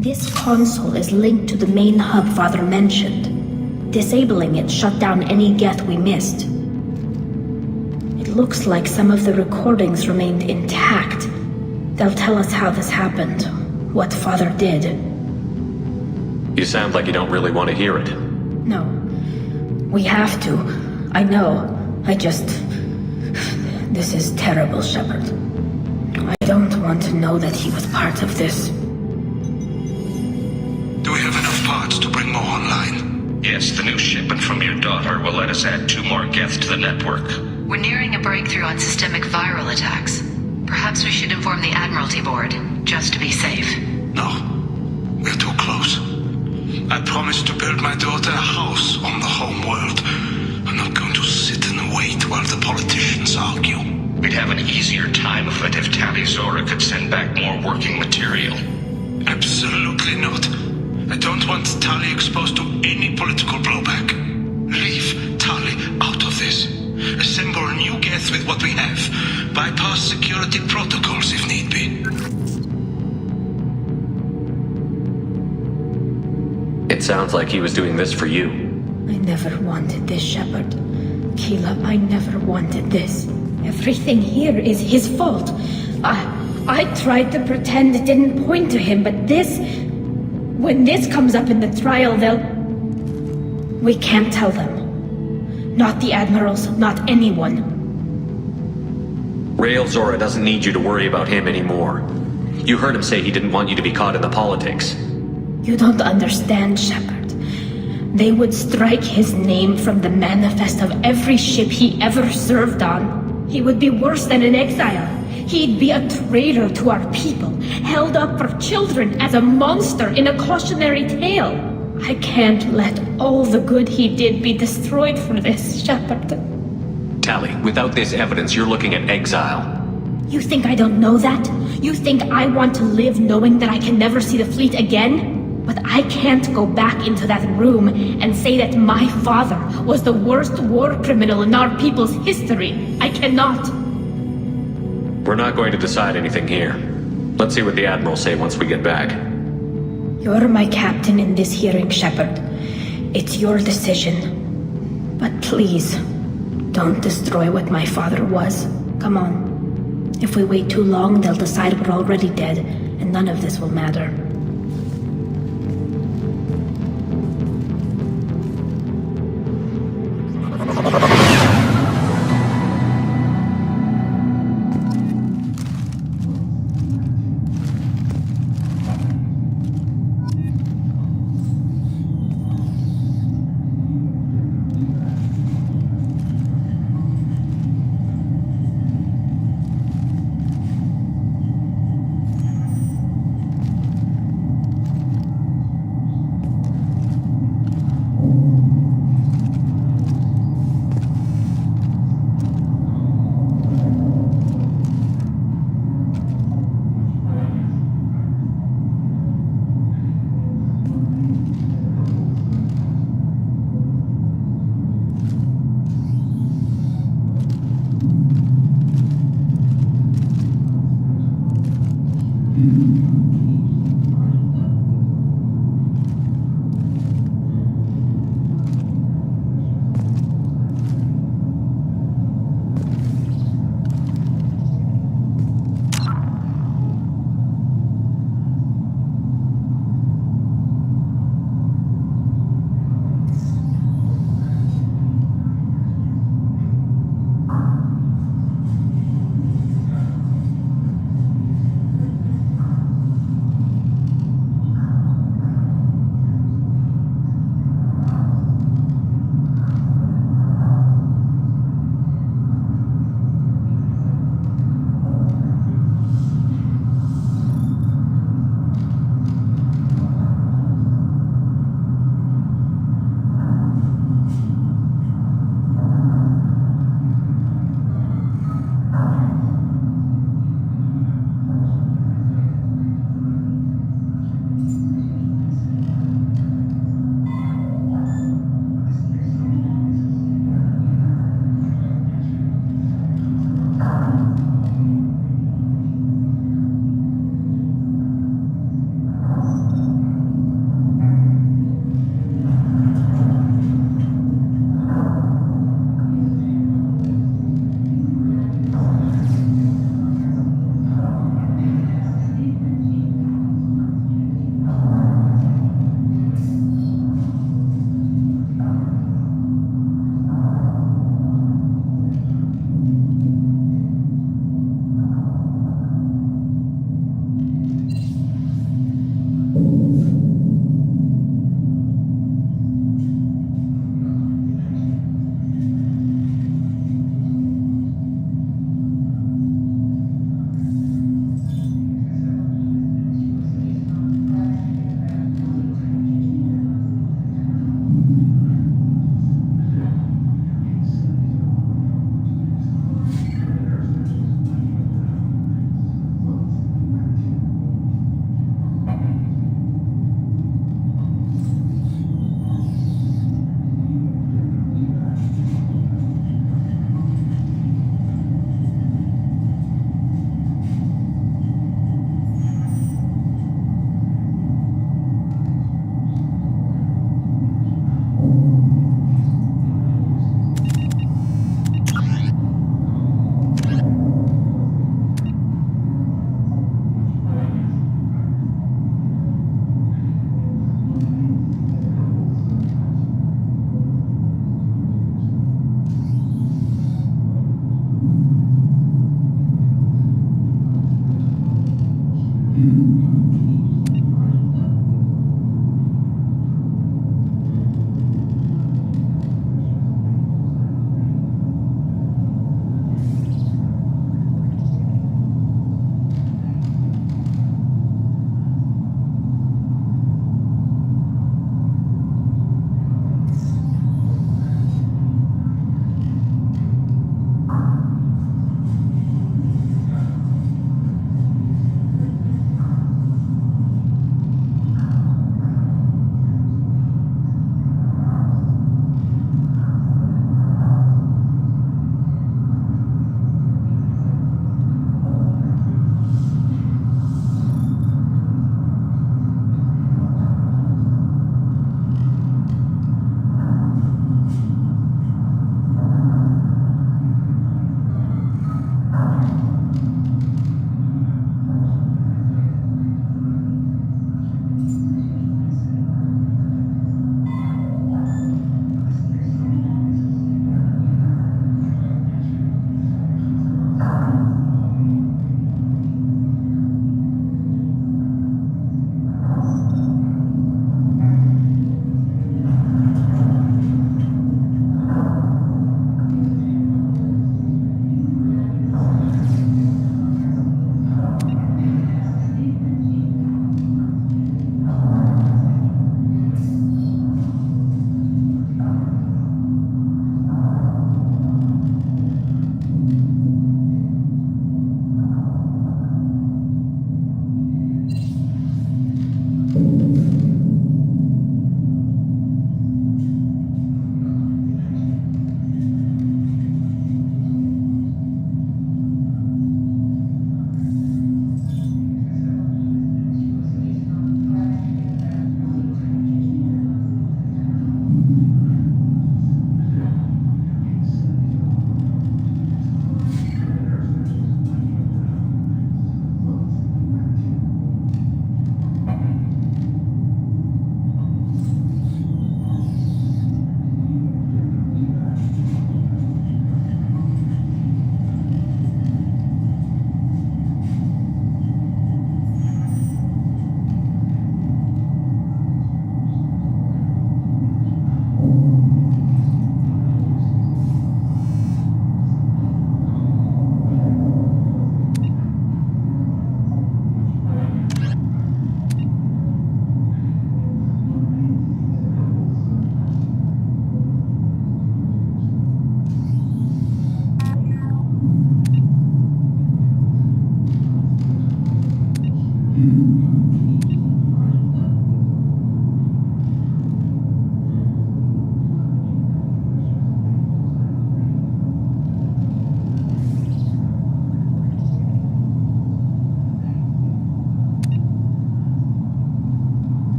This console is linked to the main hub Father mentioned. Disabling it shut down any Geth we missed. It looks like some of the recordings remained intact. They'll tell us how this happened, what Father did. You sound like you don't really want to hear it. No. We have to. I know. This is terrible, Shepard. I don't want to know that he was part of this. Do we have enough parts to bring more online? Yes, the new shipment from your daughter will let us add 2 more Geth to the network. We're nearing a breakthrough on systemic viral attacks. Perhaps we should inform the Admiralty Board, just to be safe. No. We're too close. I promised to build my daughter a house on the home world. I'm not going to sit and wait while the politicians argue. We'd have an easier time of it if Tali Zora could send back more working material. Absolutely not. I don't want Tali exposed to any political blowback. Leave Tali out of this. Assemble new Geth with what we have. Bypass security protocols if need be. It sounds like he was doing this for you. I never wanted this, Shepard. Keela, I never wanted this. Everything here is his fault. I tried to pretend it didn't point to him, but this... When this comes up in the trial, they'll... We can't tell them. Not the admirals, not anyone. Rael Zora doesn't need you to worry about him anymore. You heard him say he didn't want you to be caught in the politics. You don't understand, Shepard. They would strike his name from the manifest of every ship he ever served on. He would be worse than an exile. He'd be a traitor to our people, held up for children as a monster in a cautionary tale. I can't let all the good he did be destroyed for this, Shepard. Tali, without this evidence, you're looking at exile. You think I don't know that? You think I want to live knowing that I can never see the fleet again? But I can't go back into that room and say that my father was the worst war criminal in our people's history. I cannot. We're not going to decide anything here. Let's see what the Admirals say once we get back. You're my captain in this hearing, Shepard. It's your decision. But please, don't destroy what my father was. Come on. If we wait too long, they'll decide we're already dead, and none of this will matter.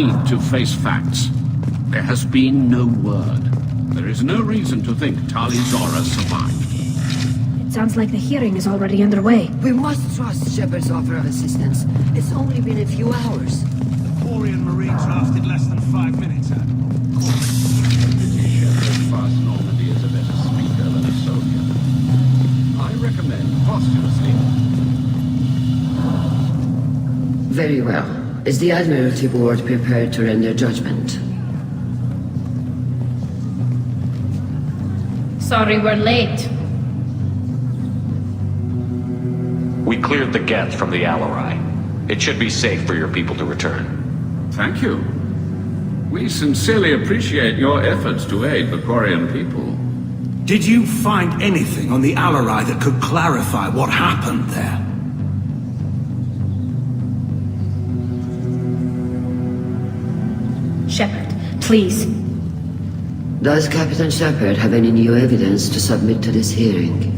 need to face facts. There has been no word. There is no reason to think Tali Zora survived. It sounds like the hearing is already underway. We must trust Shepard's offer of assistance. It's only been a few hours. Quarian Marines lasted less than 5 minutes, Admiral. Shepard fast Normandy is a better speaker than a soldier. I recommend posthumously. Very well. Is the Admiralty Board prepared to render judgment? Sorry we're late. We cleared the Geth from the Alarai. It should be safe for your people to return. Thank you. We sincerely appreciate your efforts to aid the Quarian people. Did you find anything on the Alarai that could clarify what happened there? Shepard, please. Does Captain Shepard have any new evidence to submit to this hearing?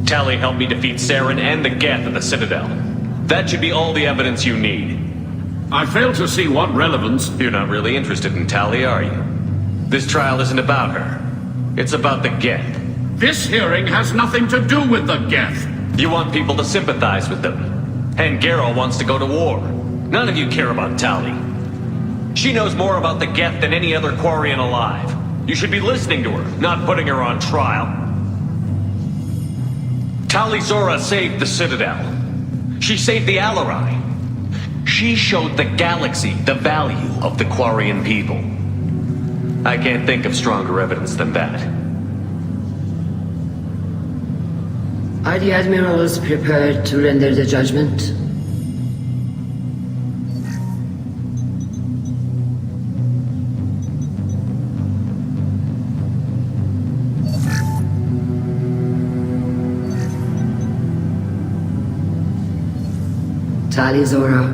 Tali helped me defeat Saren and the Geth at the Citadel. That should be all the evidence you need. I fail to see what relevance... You're not really interested in Tali, are you? This trial isn't about her. It's about the Geth. This hearing has nothing to do with the Geth. You want people to sympathize with them. And Garrow wants to go to war. None of you care about Tali. She knows more about the Geth than any other Quarian alive. You should be listening to her, not putting her on trial. Tali Zora saved the Citadel. She saved the Alarai. She showed the galaxy the value of the Quarian people. I can't think of stronger evidence than that. Are the admirals prepared to render the judgment? Tali Zora,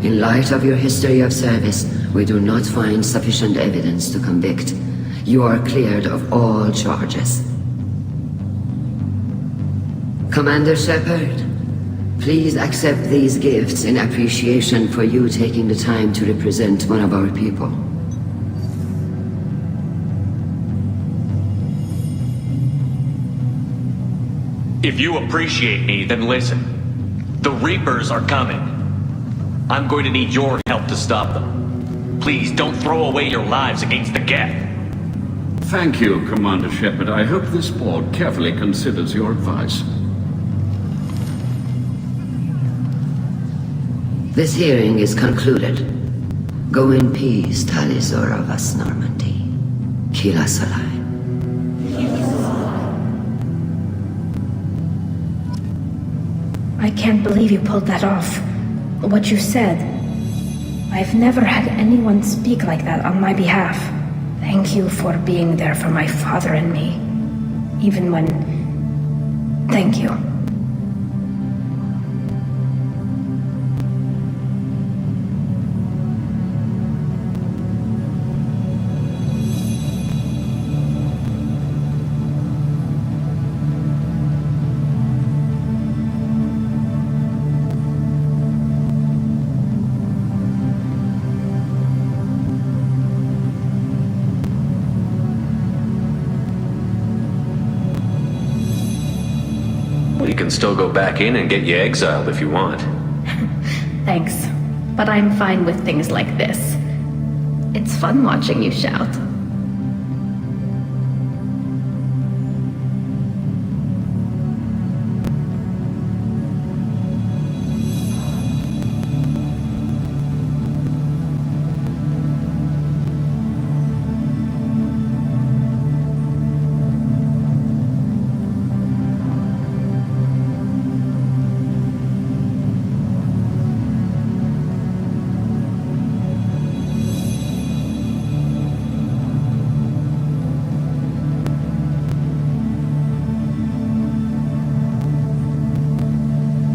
in light of your history of service, we do not find sufficient evidence to convict. You are cleared of all charges. Commander Shepard, please accept these gifts in appreciation for you taking the time to represent one of our people. If you appreciate me, then listen. The Reapers are coming. I'm going to need your help to stop them. Please don't throw away your lives against the Geth. Thank you, Commander Shepard. I hope this board carefully considers your advice. This hearing is concluded. Go in peace, Talizor of Us Normandy. Kila Salai. I can't believe you pulled that off. What you said. I've never had anyone speak like that on my behalf. Thank you for being there for my father and me. Even when... Thank you. You can still go back in and get you exiled if you want. Thanks. But I'm fine with things like this. It's fun watching you shout.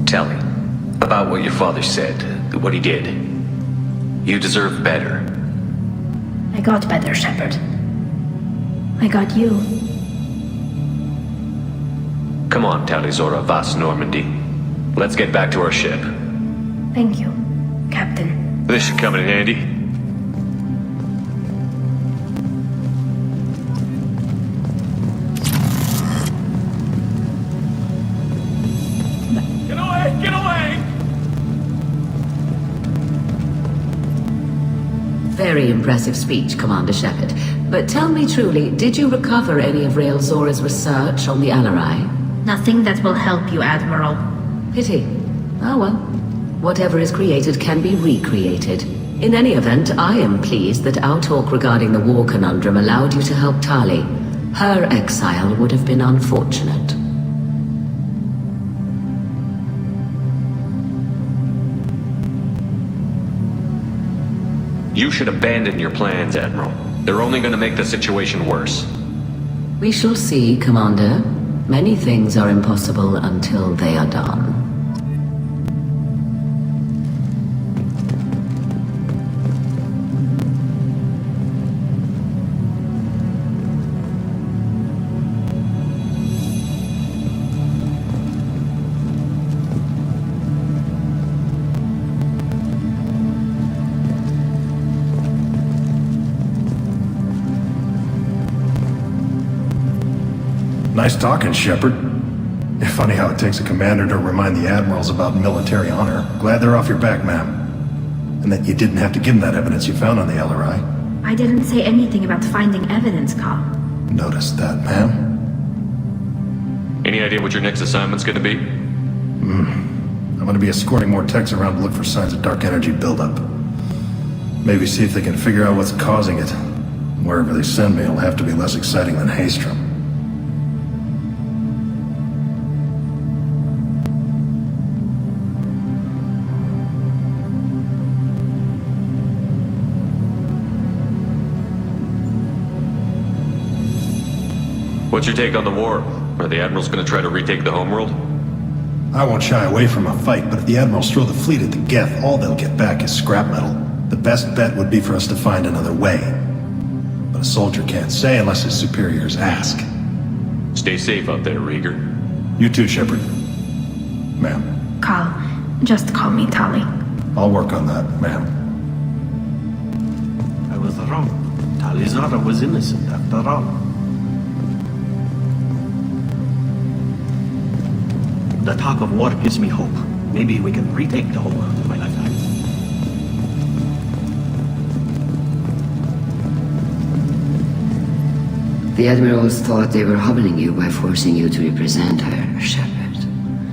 Tell me about what your father said, what he did. You deserve better. I got better, Shepard. I got you. Come on, Talizor of Vas Normandy. Let's get back to our ship. Thank you, Captain. This should come in handy. Get away! Very impressive speech, Commander Shepard. But tell me truly, did you recover any of Rael Zora's research on the Alarai? Nothing that will help you, Admiral. Pity. Oh well. Whatever is created can be recreated. In any event, I am pleased that our talk regarding the war conundrum allowed you to help Tali. Her exile would have been unfortunate. You should abandon your plans, Admiral. They're only going to make the situation worse. We shall see, Commander. Many things are impossible until they are done. Nice talking, Shepard. Funny how it takes a commander to remind the admirals about military honor. Glad they're off your back, ma'am. And that you didn't have to give them that evidence you found on the LRI. I didn't say anything about finding evidence, Carl. Noticed that, ma'am. Any idea what your next assignment's going to be? I'm going to be escorting more techs around to look for signs of dark energy buildup. Maybe see if they can figure out what's causing it. Wherever they send me, it'll have to be less exciting than Haystrom. What's your take on the war? Are the Admirals going to try to retake the homeworld? I won't shy away from a fight, but if the Admirals throw the fleet at the Geth, all they'll get back is scrap metal. The best bet would be for us to find another way. But a soldier can't say unless his superiors ask. Stay safe out there, Rieger. You too, Shepard. Ma'am. Carl, just call me Tali. I'll work on that, ma'am. I was wrong. Talizora was innocent after all. The talk of war gives me hope. Maybe we can retake the whole world in my lifetime. The Admirals thought they were hobbling you by forcing you to represent her, Shepard.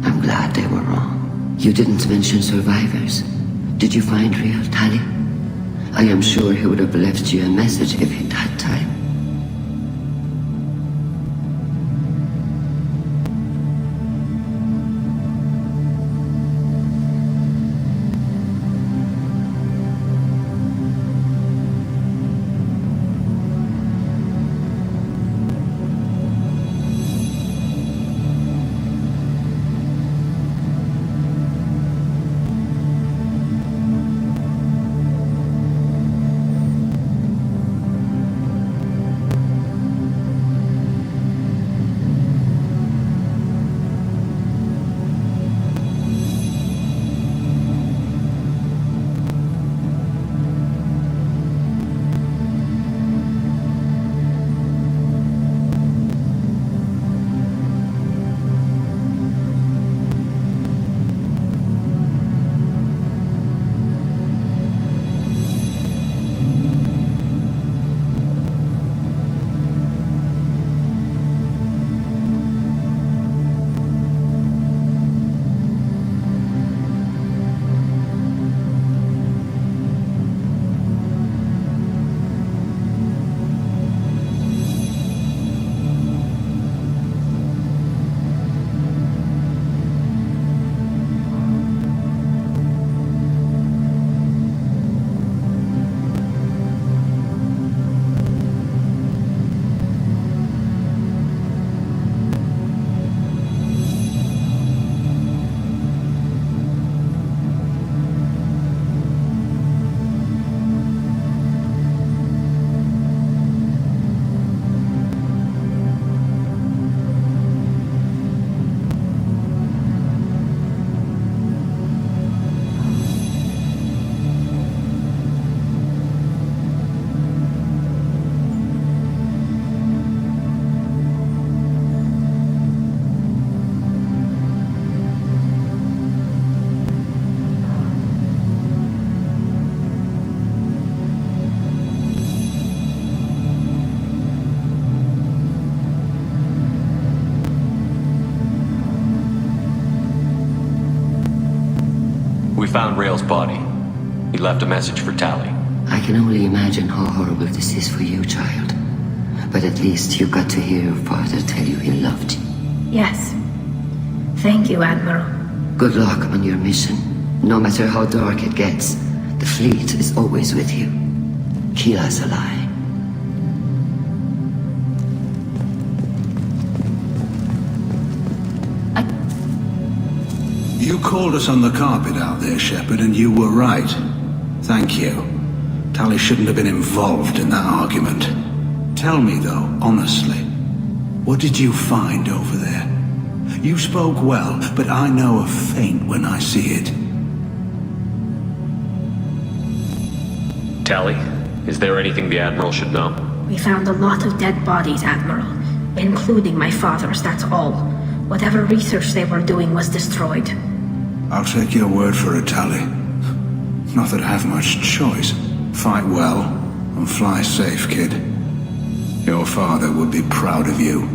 I'm glad they were wrong. You didn't mention survivors. Did you find real Tally? I am sure he would have left you a message if he'd had time. We found Rail's body. He left a message for Tally. I can only imagine how horrible this is for you, child. But at least you got to hear your father tell you he loved you. Yes. Thank you, Admiral. Good luck on your mission. No matter how dark it gets, the fleet is always with you. Keep us alive. You called us on the carpet out there, Shepard, and you were right. Thank you. Tally shouldn't have been involved in that argument. Tell me, though, honestly, what did you find over there? You spoke well, but I know a feint when I see it. Tally, is there anything the Admiral should know? We found a lot of dead bodies, Admiral. Including my father's, that's all. Whatever research they were doing was destroyed. I'll take your word for it, Tally. Not that I have much choice. Fight well, and fly safe, kid. Your father would be proud of you.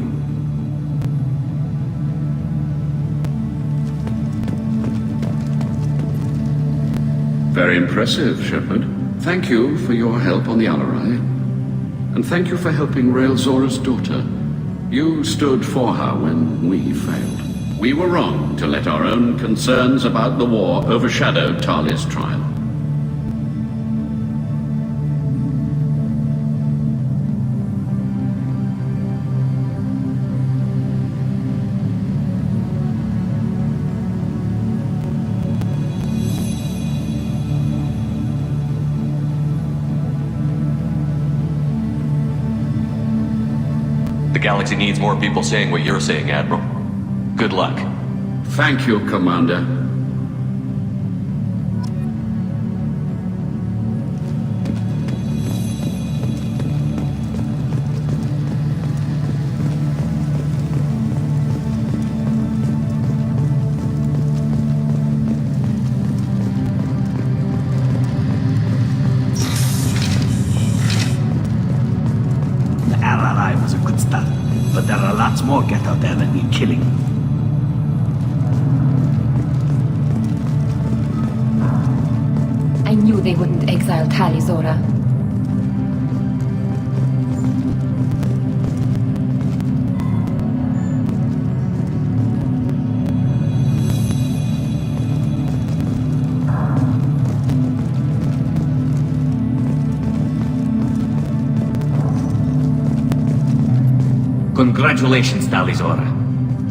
Very impressive, Shepard. Thank you for your help on the Alarai. And thank you for helping Rail Zora's daughter. You stood for her when we failed. We were wrong to let our own concerns about the war overshadow Tali's trial. The galaxy needs more people saying what you're saying, Admiral. Good luck. Thank you, Commander. The Alarai was a good start, but there are lots more get out there that need killing. they wouldn't exile Talizora. Congratulations, Talizora.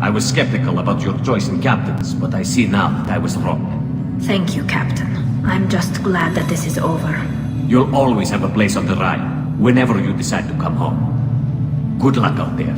I was skeptical about your choice in captains, but I see now that I was wrong. Thank you, Captain. I'm just glad that this is over. You'll always have a place on the ride, whenever you decide to come home. Good luck out there.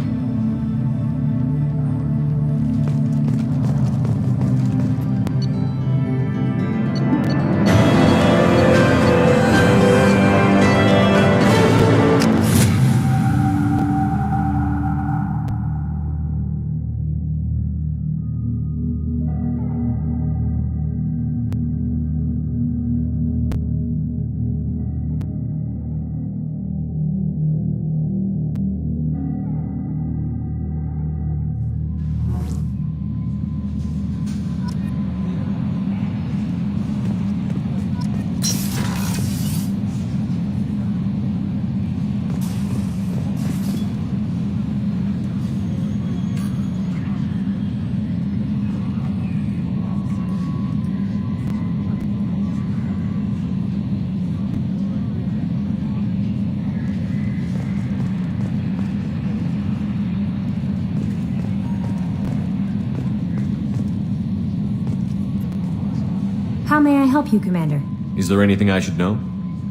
How may I help you, Commander? Is there anything I should know?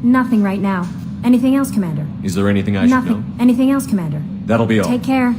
Nothing right now. Anything else, Commander? Is there anything I should know? Nothing. Anything else, Commander? That'll be all. Take care.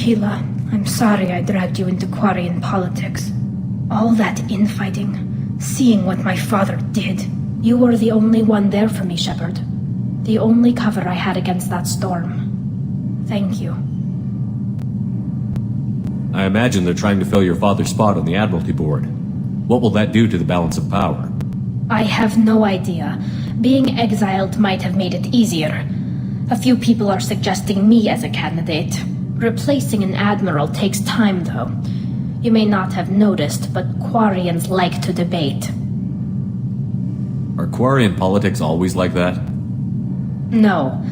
Keela, I'm sorry I dragged you into Quarian politics. All that infighting, seeing what my father did. You were the only one there for me, Shepard. The only cover I had against that storm. Thank you. I imagine they're trying to fill your father's spot on the Admiralty Board. What will that do to the balance of power? I have no idea. Being exiled might have made it easier. A few people are suggesting me as a candidate. Replacing an admiral takes time, though. You may not have noticed, but Quarians like to debate. Are Quarian politics always like that? No.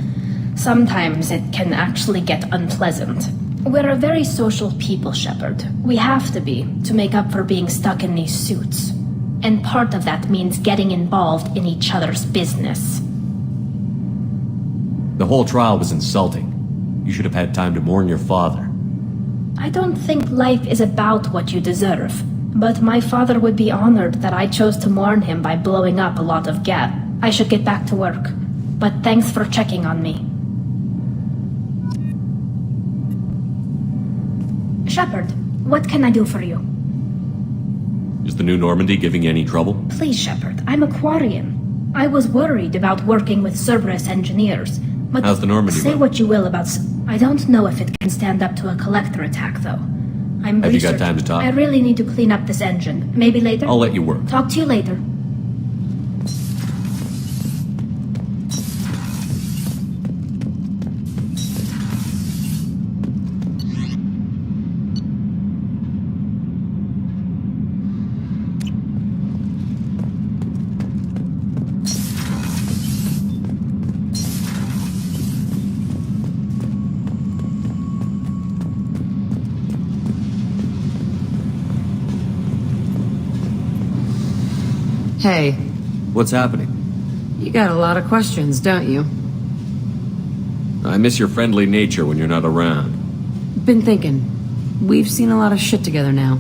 Sometimes it can actually get unpleasant. We're a very social people, Shepard. We have to be, to make up for being stuck in these suits. And part of that means getting involved in each other's business. The whole trial was insulting. You should have had time to mourn your father. I don't think life is about what you deserve. But my father would be honored that I chose to mourn him by blowing up a lot of Geth. I should get back to work. But thanks for checking on me. Shepard, what can I do for you? Is the new Normandy giving you any trouble? Please, Shepard, I'm a Quarian. I was worried about working with Cerberus engineers. But how's the Normandy say run? what you will about... I don't know if it can stand up to a collector attack, though. Have you got time to talk? I really need to clean up this engine. Maybe later? I'll let you work. Talk to you later. Hey, What's happening? you got a lot of questions, don't you? I miss your friendly nature when you're not around. Been thinking. We've seen a lot of shit together now,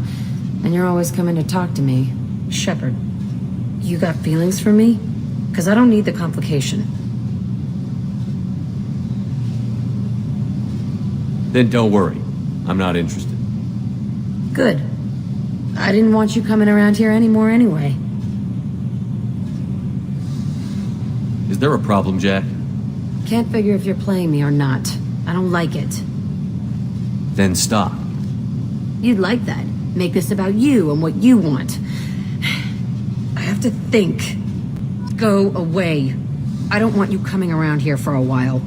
and you're always coming to talk to me. Shepard, you got feelings for me? 'Cause I don't need the complication. Then don't worry. I'm not interested. Good. I didn't want you coming around here anymore anyway. Is there a problem, Jack? Can't figure if you're playing me or not. I don't like it. Then stop. You'd like that. Make this about you and what you want. I have to think. Go away. I don't want you coming around here for a while.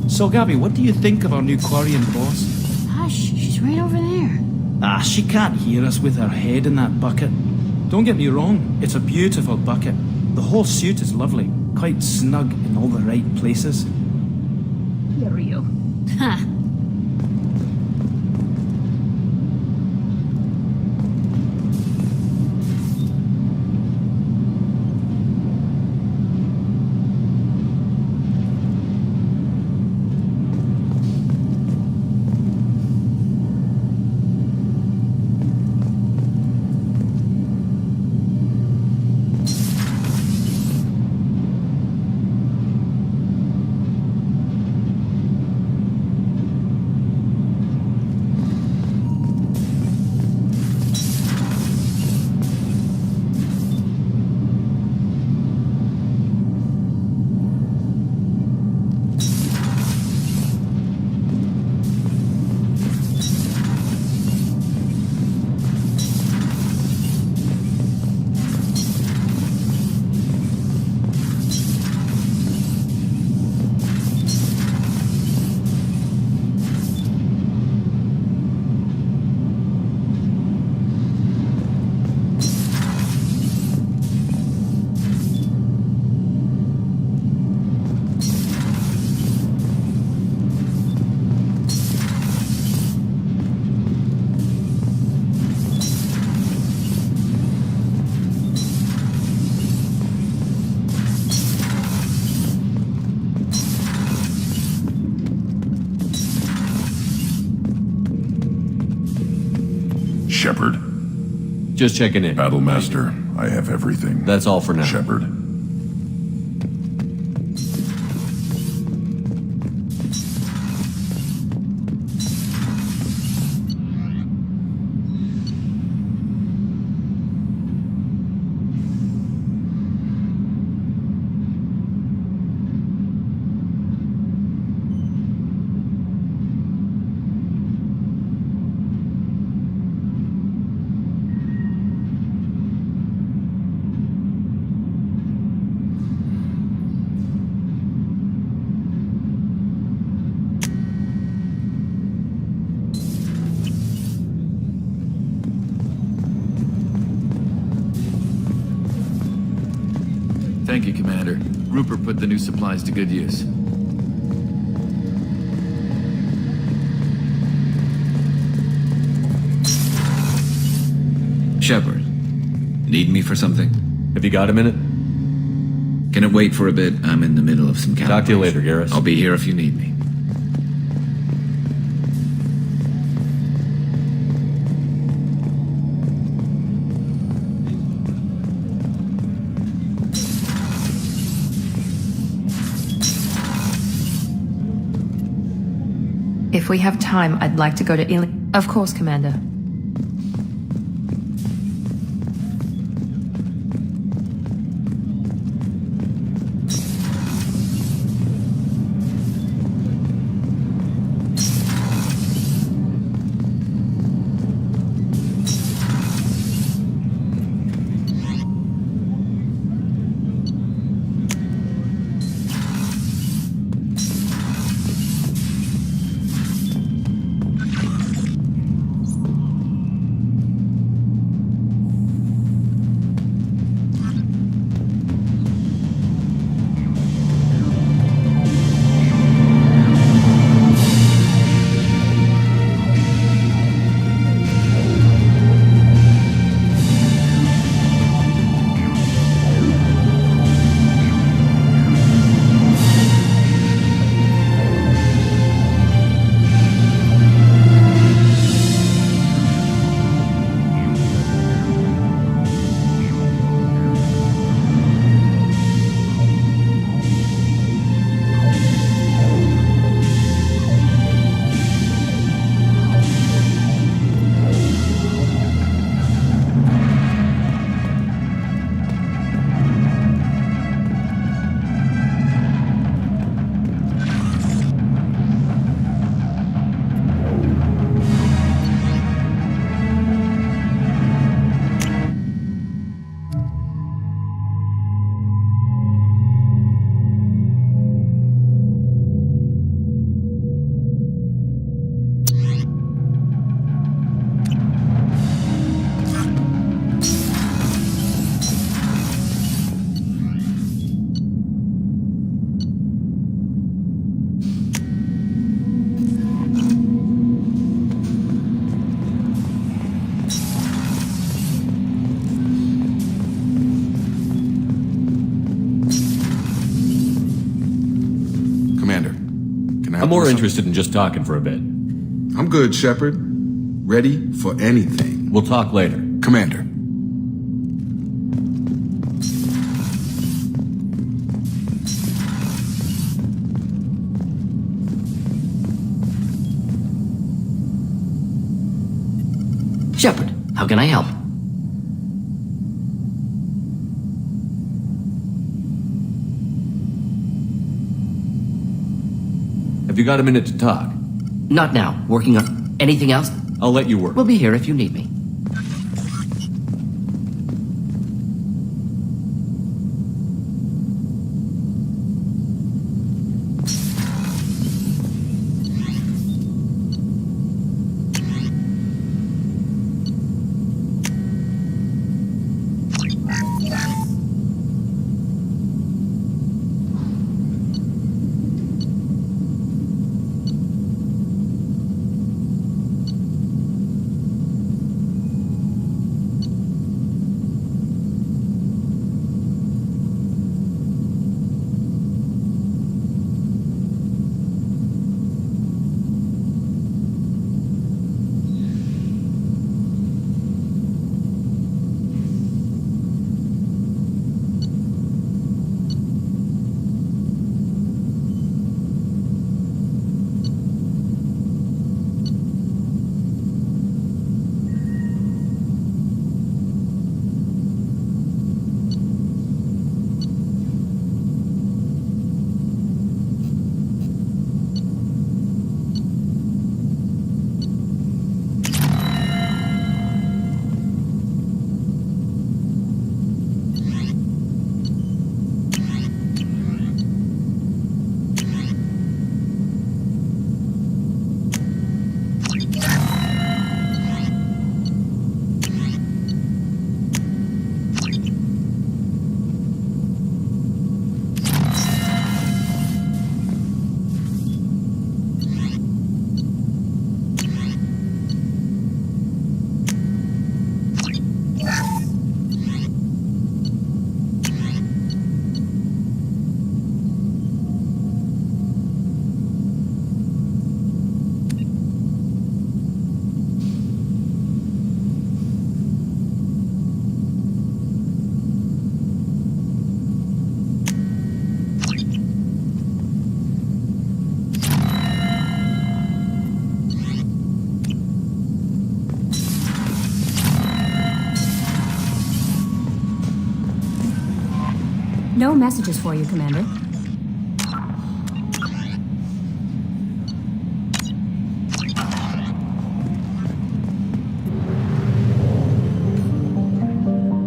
So, Gabby, what do you think of our new Quarian boss? Hush, she's right over there. Ah, she can't hear us with her head in that bucket. Don't get me wrong, it's a beautiful bucket. The whole suit is lovely, quite snug in all the right places. You're you. Ha! Shepard. Just checking in. Battlemaster, I have everything. That's all for now. Shepard. Thank you, Commander. Rupert put the new supplies to good use. Shepard, need me for something? Have you got a minute? Can it wait for a bit? I'm in the middle of some calibration. Talk to you later, Garrus. I'll be here if you need me. If we have time, I'd like to go to Ili... Of course, Commander. I'm more interested in just talking for a bit. I'm good, Shepard. Ready for anything. We'll talk later. Commander. Shepard, how can I help? Have you got a minute to talk? Not now. Working on anything else? I'll let you work. We'll be here if you need me. No messages for you, Commander.